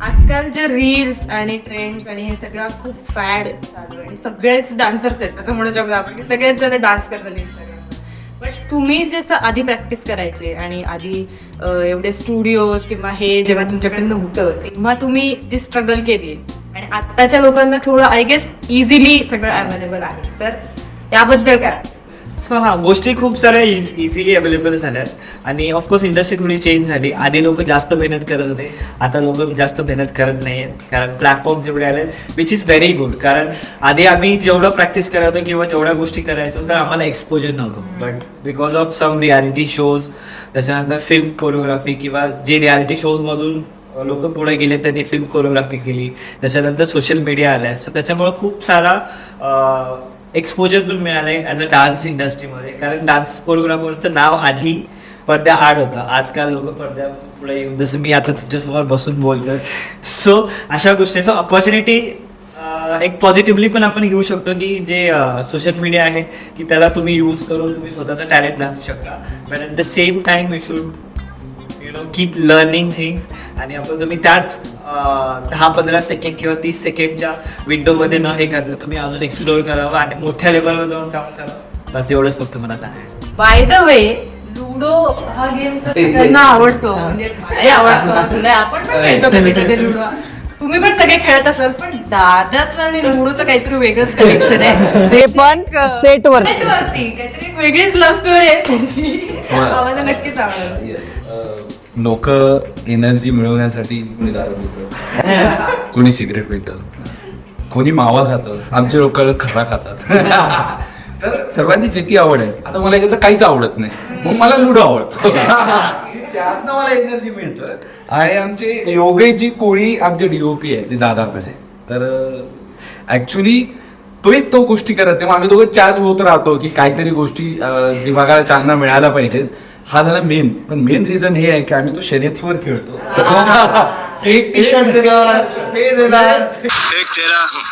आजकाल जे रील्स आणि ट्रेंड्स आणि हे सगळं खूप फॅड चालू आहे आणि सगळेच डान्सर्स आहेत असं म्हणू शकतो आपण की सगळेच जण डान्स करतात इंस्टाग्रामवर. पण तुम्ही जसं आधी प्रॅक्टिस करायचे आणि आधी एवढे स्टुडिओज किंवा हे जेव्हा तुमच्याकडे नव्हतं तेव्हा तुम्ही जी स्ट्रगल केली आणि आत्ताच्या लोकांना थोडं आय गेस इझिली सगळं अवेलेबल आहे, तर त्याबद्दल काय? सो हा गोष्टी खूप साऱ्या इझिली अवेलेबल झाल्यात आणि ऑफकोर्स इंडस्ट्री थोडी चेंज झाली. आधी लोक जास्त मेहनत करत होते, आता लोक जास्त मेहनत करत नाही आहेत कारण प्लॅटफॉर्म्स एवढे आले, विच इज व्हेरी गुड. कारण आधी आम्ही जेवढं प्रॅक्टिस करायचो किंवा जेवढ्या गोष्टी करायचो तर आम्हाला एक्सपोजर नव्हतं. But because of some reality shows, त्याच्यानंतर फिल्म कोरिओग्राफी किंवा जे रियालिटी शोजमधून लोक पुढे गेले त्यांनी फिल्म कोरिओग्राफी केली, त्याच्यानंतर सोशल मीडिया आल्या, सो त्याच्यामुळे खूप सारा एक्सपोजर पण मिळालंय ॲज अ डान्स इंडस्ट्रीमध्ये. कारण डान्स कोरिओग्राफरचं नाव आधी पडद्या आड होतं, आजकाल लोक पडद्या पुढे येऊन जसं मी आता तुमच्यासमोर बसून बोलतोय. सो अशा गोष्टीचं अपॉर्च्युनिटी एक पॉझिटिव्हली पण आपण घेऊ शकतो की जे सोशल मीडिया आहे की त्याला तुम्ही यूज करून तुम्ही स्वतःचा टॅलेंट दाखवू शकता. But at the same time you should keep learning things. आणि आपण तुम्ही त्याच 10-15 सेकंड किंवा 30 सेकंडच्या विंडोमध्ये न हे करता तुम्ही अजून एक्सप्लोअर करावं आणि मोठ्या लेवलवर जाऊन काम करावं. बस एवढंच फक्त मला सांगायचं. बाय द वे लुडो हा गेम तर सगळ्यांना आवडतो, म्हणजे मलाही आवडतो, तुला आपण पण खेळतो कधी कधी लुडो. तुम्ही पण सगळे खेळत असाल पण दादाचं आणि लुडोचं काहीतरी वेगळंच कनेक्शन आहे. ते पण सेटवर. वरती काहीतरी एक वेगळीच लव्ह स्टोरी आहे त्याची. आम्हाला नक्कीच आवडेल. येस लोक एनर्जी मिळवण्यासाठी कोणी दारू पितं, कोणी सिगरेट पितं, कोणी मावा खातं, आमचे लोक खरा खातात. तर सर्वांची जेती आवड आहे. आता मला याच्यातलं काहीच आवडत नाही, मग मला लुडो आवडतो. त्यातनं मला एनर्जी मिळतं. आणि आमचे योगेची कोळी आमचे डीओपी आहे ते दादाकडे. तर ऍक्च्युली तो गोष्टी करत नाही, मग आम्ही दोघं चार्ज होत राहतो की काहीतरी गोष्टी दिमागाला चालना मिळायला पाहिजे. हा झाला मेन. पण मेन रिझन हे आहे की आम्ही तो शर्यतीवर खेळतो. एक टी शर्ट देणार, हे देणार. एक तेरा हूं,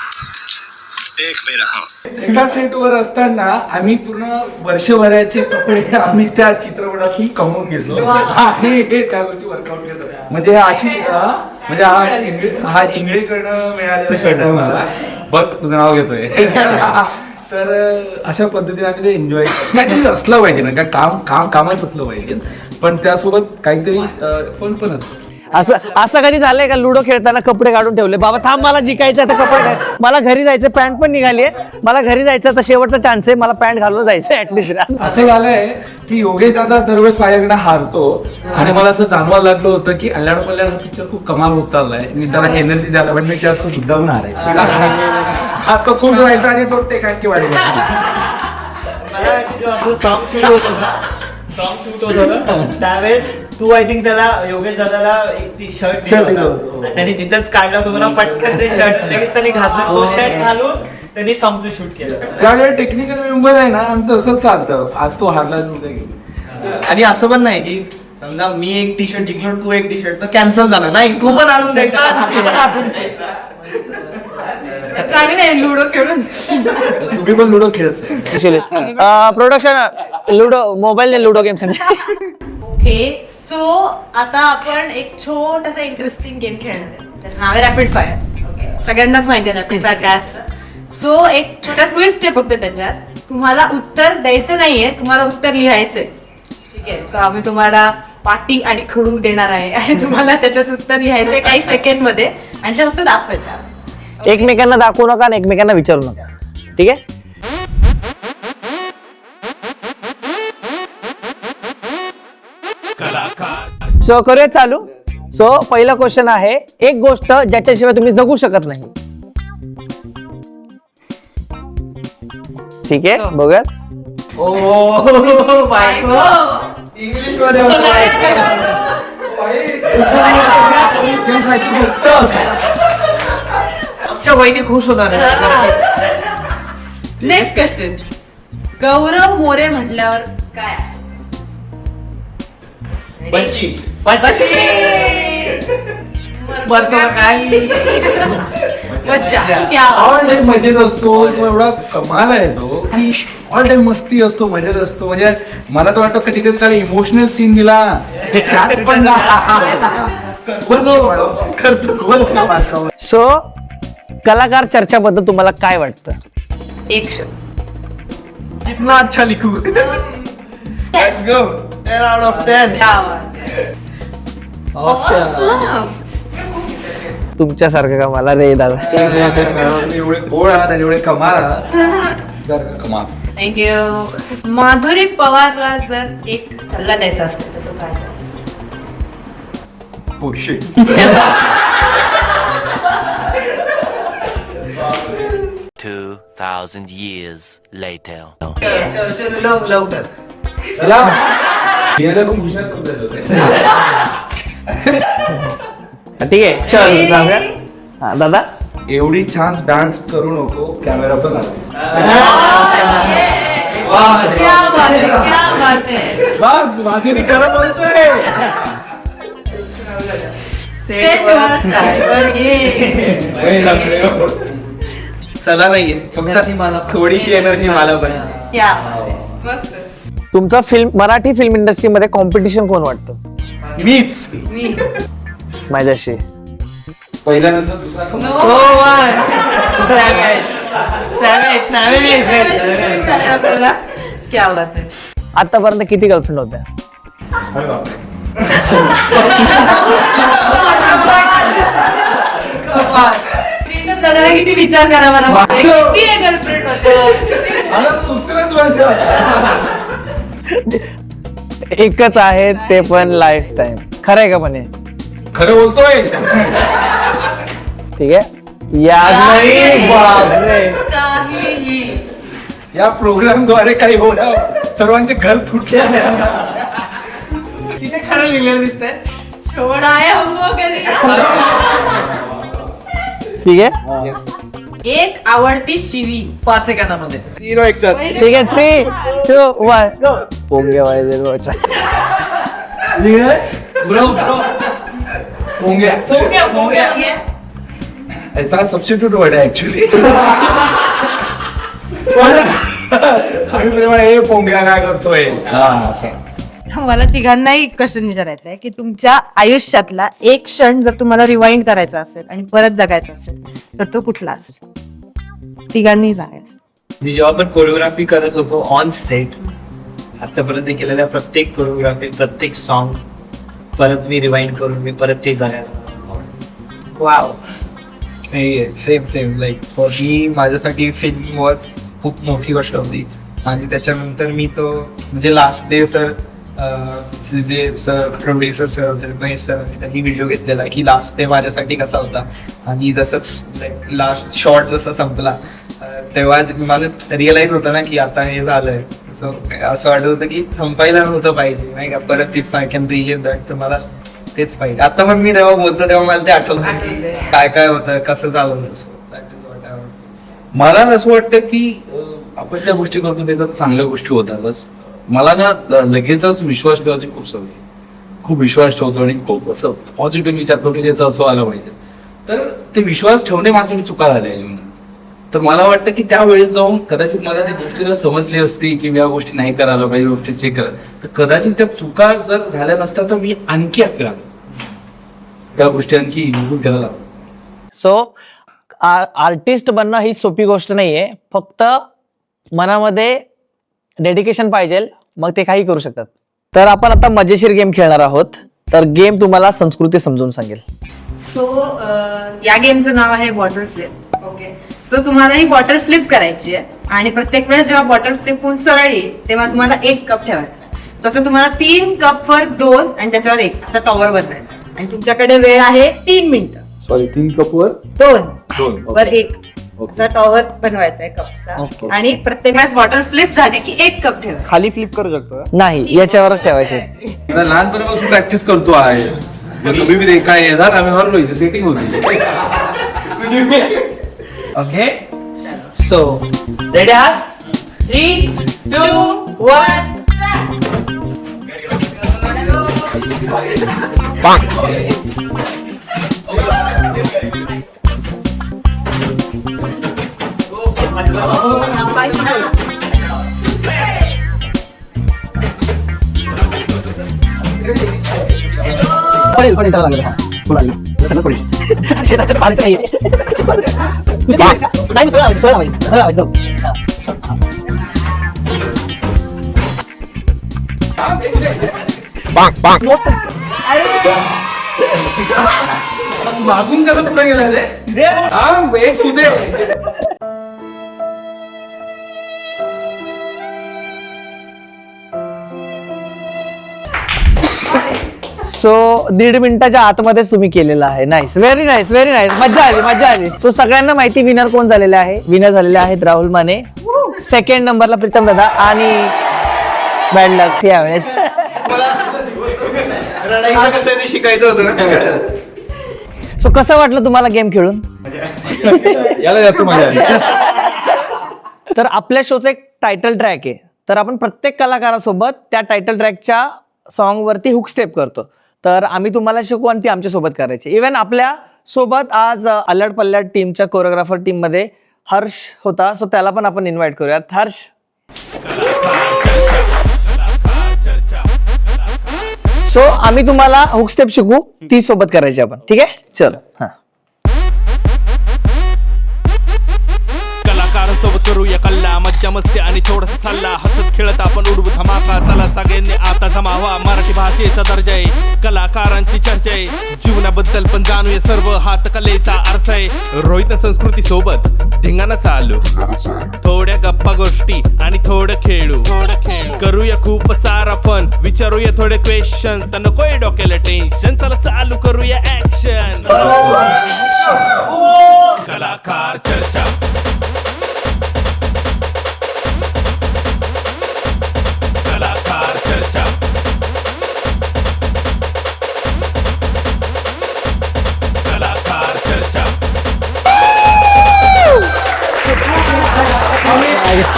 एक मेरा हूं. एका सेटवर असताना आम्ही पूर्ण वर्षभराचे कपडे आम्ही त्या चित्रपटातून कमवून घेतो आणि हे त्या गोष्टी वर्कआउट घेतो. म्हणजे अशी म्हणजे हा इंगळेकडनं मिळालेला शर्ट आहे मला. बघ तुझं नाव घेतोय. तर अशा पद्धतीने आम्ही ते एन्जॉय काहीतरी असलं पाहिजे ना, काम कामच असलं पाहिजे, पण त्यासोबत काहीतरी फन पण असतं. असं कधी झालंय का लुडो खेळताना कपडे काढून ठेवले, बाबा थांब मला जिंकायचं आता कपडे मला घरी जायचं, पॅन्ट पण निघाली आहे, मला घरी जायचं तर शेवटचा चान्स आहे, मला पॅन्ट घालून जायचं ऍटलीस्ट. असं झालंय की योगेश दादा दरवेळेस माझ्याकडे हारतो आणि मला असं जाणवायला लागलं होतं की अल्लाड पल्लाड हा पिक्चर खूप कमाल होत चाललाय. मी त्याला एनर्जी द्यायला पण मी जास्त सुद्धा हारायची. आता खूप व्हायचं आणि तो ते काय की वाढेल. सॉन्ग शूट होत होतं त्यावेळेस तू आय थिंक त्याला योगेश दादाला एक टी शर्ट त्यांनी तिथंच काढला तुम्हाला पटकन ते शर्ट लगेच त्यांनी घातलं. तो शर्ट घालून त्यांनी सॉंगचं शूट केलं. त्यावेळेस टेक्निकल मेंबर आहे ना आमचं असंच चालतं. आज तो हारला उद्या गेला. आणि असं पण नाही की समजा मी एक टी शर्ट जिंकलो तू एक टी शर्ट तर कॅन्सल झालं नाही, तू पण आणून द्यायचा. चांगले आहे लुडो खेळून. तुम्ही पण लुडो खेळत. Production ludo mobile ludo game okay so आता आपण एक छोटासा इंटरेस्टिंग गेम खेळणार आहे. त्याचं नाव आहे रॅपिड फायर. ओके सगळ्यांनाच माहिती आहे रॅपिड फायर काय असतं. सो एक छोटा ट्विस्ट आहे फक्त त्याच्यात. तुम्हाला उत्तर द्यायचं नाहीये, तुम्हाला उत्तर लिहायचंय. ठीक आहे. सो आम्ही तुम्हाला पाटी आणि खडू देणार आहे आणि तुम्हाला त्याच्यात उत्तर लिहायचंय काही सेकंड मध्ये आणि ते फक्त दाखवायचं. एकमेकांना दाखवू नका आणि एकमेकांना विचारू नका. ठीक आहे. सो करूया चालू. सो पहिला क्वेश्चन आहे, एक गोष्ट ज्याच्याशिवाय तुम्ही जगू शकत नाही. ठीक आहे बघूयात. इंग्लिश मध्ये आमच्या वहिनी खुश होणार. Next question. गौरव मोरे म्हटल्यावर काय असतं? बच्ची ऑल टाइम मजेत असतो. तो एवढा कमाल आहे तो की ऑल टाइम मस्ती असतो, मजेत असतो. म्हणजे मला तर वाटतं कधी कधी त्याला इमोशनल सीन दिला त्यात पण करतो. सो कलाकार चर्चाबद्दल तुम्हाला काय वाटतं? एक शब्द. कितना अच्छा लिखू. Let's go. 10 out of 10. तुमच्यासारखं का मला रे दादा. एवढे गोड आहात आणि एवढे कमाल आहात. कमाल. थँक्यू. माधुरी पवारला जर एक सल्ला द्यायचा असेल तर तो काय? Oh shit. 2,000 years later. लवकर. याला खूप हुशार समजायला होते. ठीक आहे चल जाऊया. हा दादा. एवढी छान डान्स करू नको, कॅमेरा पण आला. क्या बात है. माधुरी खरं बोलतोय. चला नाहीये फक्त थोडीशी एनर्जी मला पण. क्या बात है. मस्त. तुमचा मराठी फिल्म इंडस्ट्रीमध्ये कॉम्पिटिशन कोण वाटतं? मीच. मी माझ्याशी. पहिल्यानंतर दुसरा क्या बात है. आतापर्यंत किती गर्लफ्रेंड होत्या? प्रीतम दादाला किती विचार करावा लागतो किती आहे गर्लफ्रेंड मला सुचलंच पाहिजे. एकच आहे ते पण लाईफ टाइम. खरंय का पण हे? खरं बोलतोय. ठीक आहे. याद नाही. बापरे. काहीही या प्रोग्राम द्वारे काही होणार सर्वांचे घर फुटले आहे. तिथे खरं लिहिलेलं दिसतंय. छोडा आहे हमको कधी. ठीक आहे. एक आवडती शिवी. 5 सेकंदामध्ये. झिरो एक सर. ठीक आहे. 3, 2, 1 पोंगे वाजले रोजच्या. याचा सबस्टिट्यूट वर्ड आहे ऍक्च्युली. आम्ही प्रेमाने हे पोंग्या काय करतोय असं. मला तिघांनाही क्वेश्चन विचारायचं आहे की तुमच्या आयुष्यातला एक क्षण जर तुम्हाला रिवाइंड करायचा असेल आणि परत जगायचा असेल तर तो कुठला असेल? तिघांनी सांगायचं. मी जेव्हा पण कोरिओग्राफी करत होतो ऑन सेट, आतापर्यंत केलेल्या प्रत्येक कोरिओग्राफी, प्रत्येक सॉन्ग परत मी रिवाइंड करून मी परत ते जगायला. Wow. Same like for me माझ्यासाठी फिल्म वॉज खूप मोठी गोष्ट होती. आणि त्याच्यानंतर मी तो म्हणजे last day sir sir producer sir होते महेश सर, त्यांनी व्हिडिओ घेतलेला की लास्ट डे माझ्यासाठी कसा होता. आणि जसंच लास्ट शॉट जसा संपला तेव्हा मला रिअलाइज होतं ना की आता हे झालंय. असं वाटत होतं की संपायला नव्हतं पाहिजे नाही का. परत if I can relieve that तर मला तेच पाहिजे. आता पण मी तेव्हा बोलतो तेव्हा मला ते आठवलं की काय काय होतं, कसं झालं होतं. मला असं वाटतं की आपण ज्या गोष्टी करतो त्याच्यात चांगल्या गोष्टी होतातच. मला ना लगेचच विश्वास ठेवायची खूप सवय. खूप विश्वास ठेवतो आणि खूप असं पॉझिटिव्ह विचार करतो की त्याचं असं आलं पाहिजे. तर ते विश्वास ठेवणे माझ्यासाठी चुका झाल्या जीवनात. तर मला वाटतं की त्यावेळेस जाऊन कदाचित मला त्या गोष्टीला समजली असती की या गोष्टी नाही करायला पाहिजे, गोष्टी चेक करा, तर कदाचित त्या चुका जर झाल्या नसत्या तर मी आणखी त्या गोष्टी आणखी इम्प्रूव्ह करायला. सो आर्टिस्ट बनणं ही सोपी गोष्ट नाहीये. फक्त मनामध्ये डेडिकेशन पाहिजे, मग ते काही करू शकतात. तर आपण आता मजेशीर गेम खेळणार आहोत. तर गेम तुम्हाला संस्कृती समजून सांगेल. सो या गेमचं नाव आहे बॉटल फ्लिप. ओके. सो तुम्हाला ही बॉटल फ्लिप करायची आहे आणि प्रत्येक वेळेस जेव्हा बॉटल फ्लिप होऊन सरळ येईल तेव्हा तुम्हाला 1 कप ठेवायचा. तसं तुम्हाला 3 कपवर 2 आणि त्याच्यावर 1 असा टॉवर बनवायचा. आणि तुमच्याकडे वेळ आहे 3 मिनिटं. सॉरी 3 कपवर 2 वर 1 असा टॉवर बनवायचा आहे कपचा. आणि प्रत्येक वेळेस बॉटल फ्लिप झाली की 1 कप ठेवायचा. खाली फ्लिप करू शकतो. नाही, याच्यावरच ठेवायचे. लहानपणापासून प्रॅक्टिस करतो आहे. तुम्ही बी काय येणार आम्ही हरलो इथे सेटिंग होती. ओके. सो रेडी आहात? 3, 2, 1 पडेल त्याला लागेल. सगळं पडेल. शेताच्या पाण्याचं नाहीये. नाही, सरळ लावायचं. मागून कसं कुठे गेला रे? हा वेट कुठे? सो 1.5 मिनिटाच्या आतमध्येच तुम्ही केलेलं आहे. Nice, very nice, very nice. मजा आली. सो सगळ्यांना माहिती विनर कोण झालेले आहे. विनर झालेले आहेत राहुल माने. 2nd नंबरला प्रीतम दादा आणि बॅड लक यावेळेस. रडायचं कसं ते शिकायचं होतं. सो कसं वाटलं तुम्हाला गेम खेळून? याला जास्त मजा आली. तर आपल्या शोचं एक टायटल ट्रॅक आहे. तर आपण प्रत्येक कलाकारासोबत त्या टायटल ट्रॅकच्या सॉन्ग वरती हुक स्टेप करतो. तर आम्ही तुम्हाला शिकवू आणि ती आमच्या सोबत करायची. इव्हन आपल्या सोबत आज अलर्ट पल्लट टीमच्या कोरिओग्राफर टीम मध्ये हर्ष होता. सो त्याला पण आपण इन्व्हाइट करूयात. हर्ष. सो आम्ही तुम्हाला हुक स्टेप शिकू, ती सोबत करायची आपण. ठीक आहे, चल. हा. कलाकारांसोबत करूया कल्ला, मज्जा मस्ती आणि थोडासा सल्ला, हसत खेळत आपण उडवू धमाका. चला सगळ्यांनी आता जमा व्हा, मराठी भाषेचा दर्जा आहे, कलाकारांची चर्चा आहे, जीवनाबद्दल पण जाणूया सर्व, हात कलेचा आरसा आहे. रोहित संस्कृती सोबत धिंगाणा चालू, थोड्या गप्पा गोष्टी आणि थोडं खेळू, करूया खूप सारा फन, विचारूया थोडे क्वेश्चन, तर नकोय डोक्याला टेन्शन, चला चालू करूया ऍक्शन. कलाकार चर्चा, कलाकार चर्चा, कलाकार चर्चा.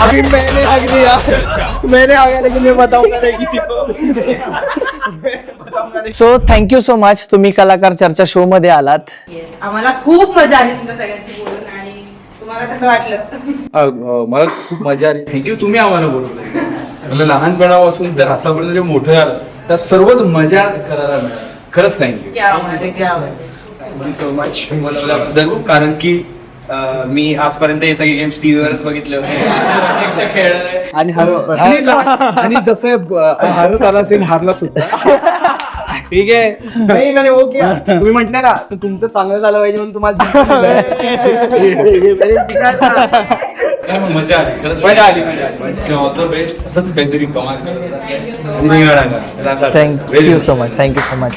अभी मैंने हक दिया, मैंने आगे लेकिन मैं बताऊंगा नहीं किसी को. सो थँक्यू सो मच, तुम्ही कलाकार चर्चा शो मध्ये आलात. आम्हाला खूप मजा आली तुमच्या सगळ्यांशी बोलून. आणि तुम्हाला कसं वाटलं? मला खूप मजा आली. थँक्यू, तुम्ही आम्हाला बोलवलं. मला लहानपणापासून जर आतापर्यंत जे मोठं झालं त्या सर्वच मजाच करायला मिळाली. खरंच थँक्यू. क्या बात आहे, क्या बात आहे. थँक्यू सो मच बोलवल्याबद्दल. कारण की मी आजपर्यंत हे सगळे गेम्स टीव्हीवरच बघितले होते, प्रत्यक्ष खेळले आणि जसं हारत आला सेम हारला सुद्धा. ठीक आहे. नाही मैंने वो किया, तुम्ही म्हटलं ना तर तुमचं चांगलं झालं पाहिजे म्हणून तुम्हाला मजा आली. खरंच मजा आली. All the best. असंच काहीतरी कमाल thank you so much, thank you so much.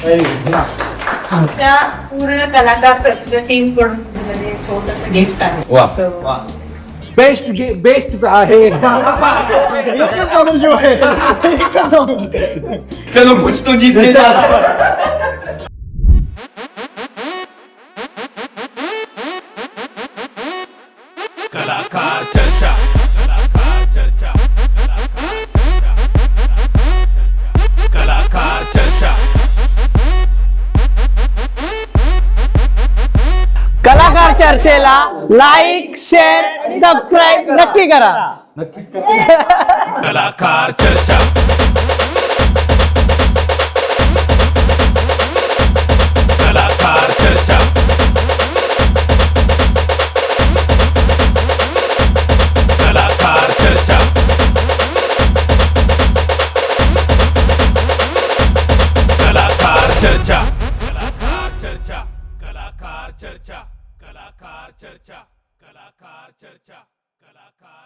आमच्या पूर्ण कलाकार टीम कडून म्हणजे छोटंसं गिफ्ट आहे. वा. So, बेस्ट आहे. चलो कुछ तो जीत के जा. कलाकार चर्चा, कलाकार चर्चा, कलाकार चर्चा. कलाकार चर्चेला लाईक, शेअर, सबस्क्राईब नक्की करा. कलाकार चर्चा, कलाकार चर्चा, कलाकार चर्चा, कलाकार चर्चा, कलाकार चर्चा, कलाकार चर्चा, कलाकार चर्चा, कलाकार चर्चा, कलाकार.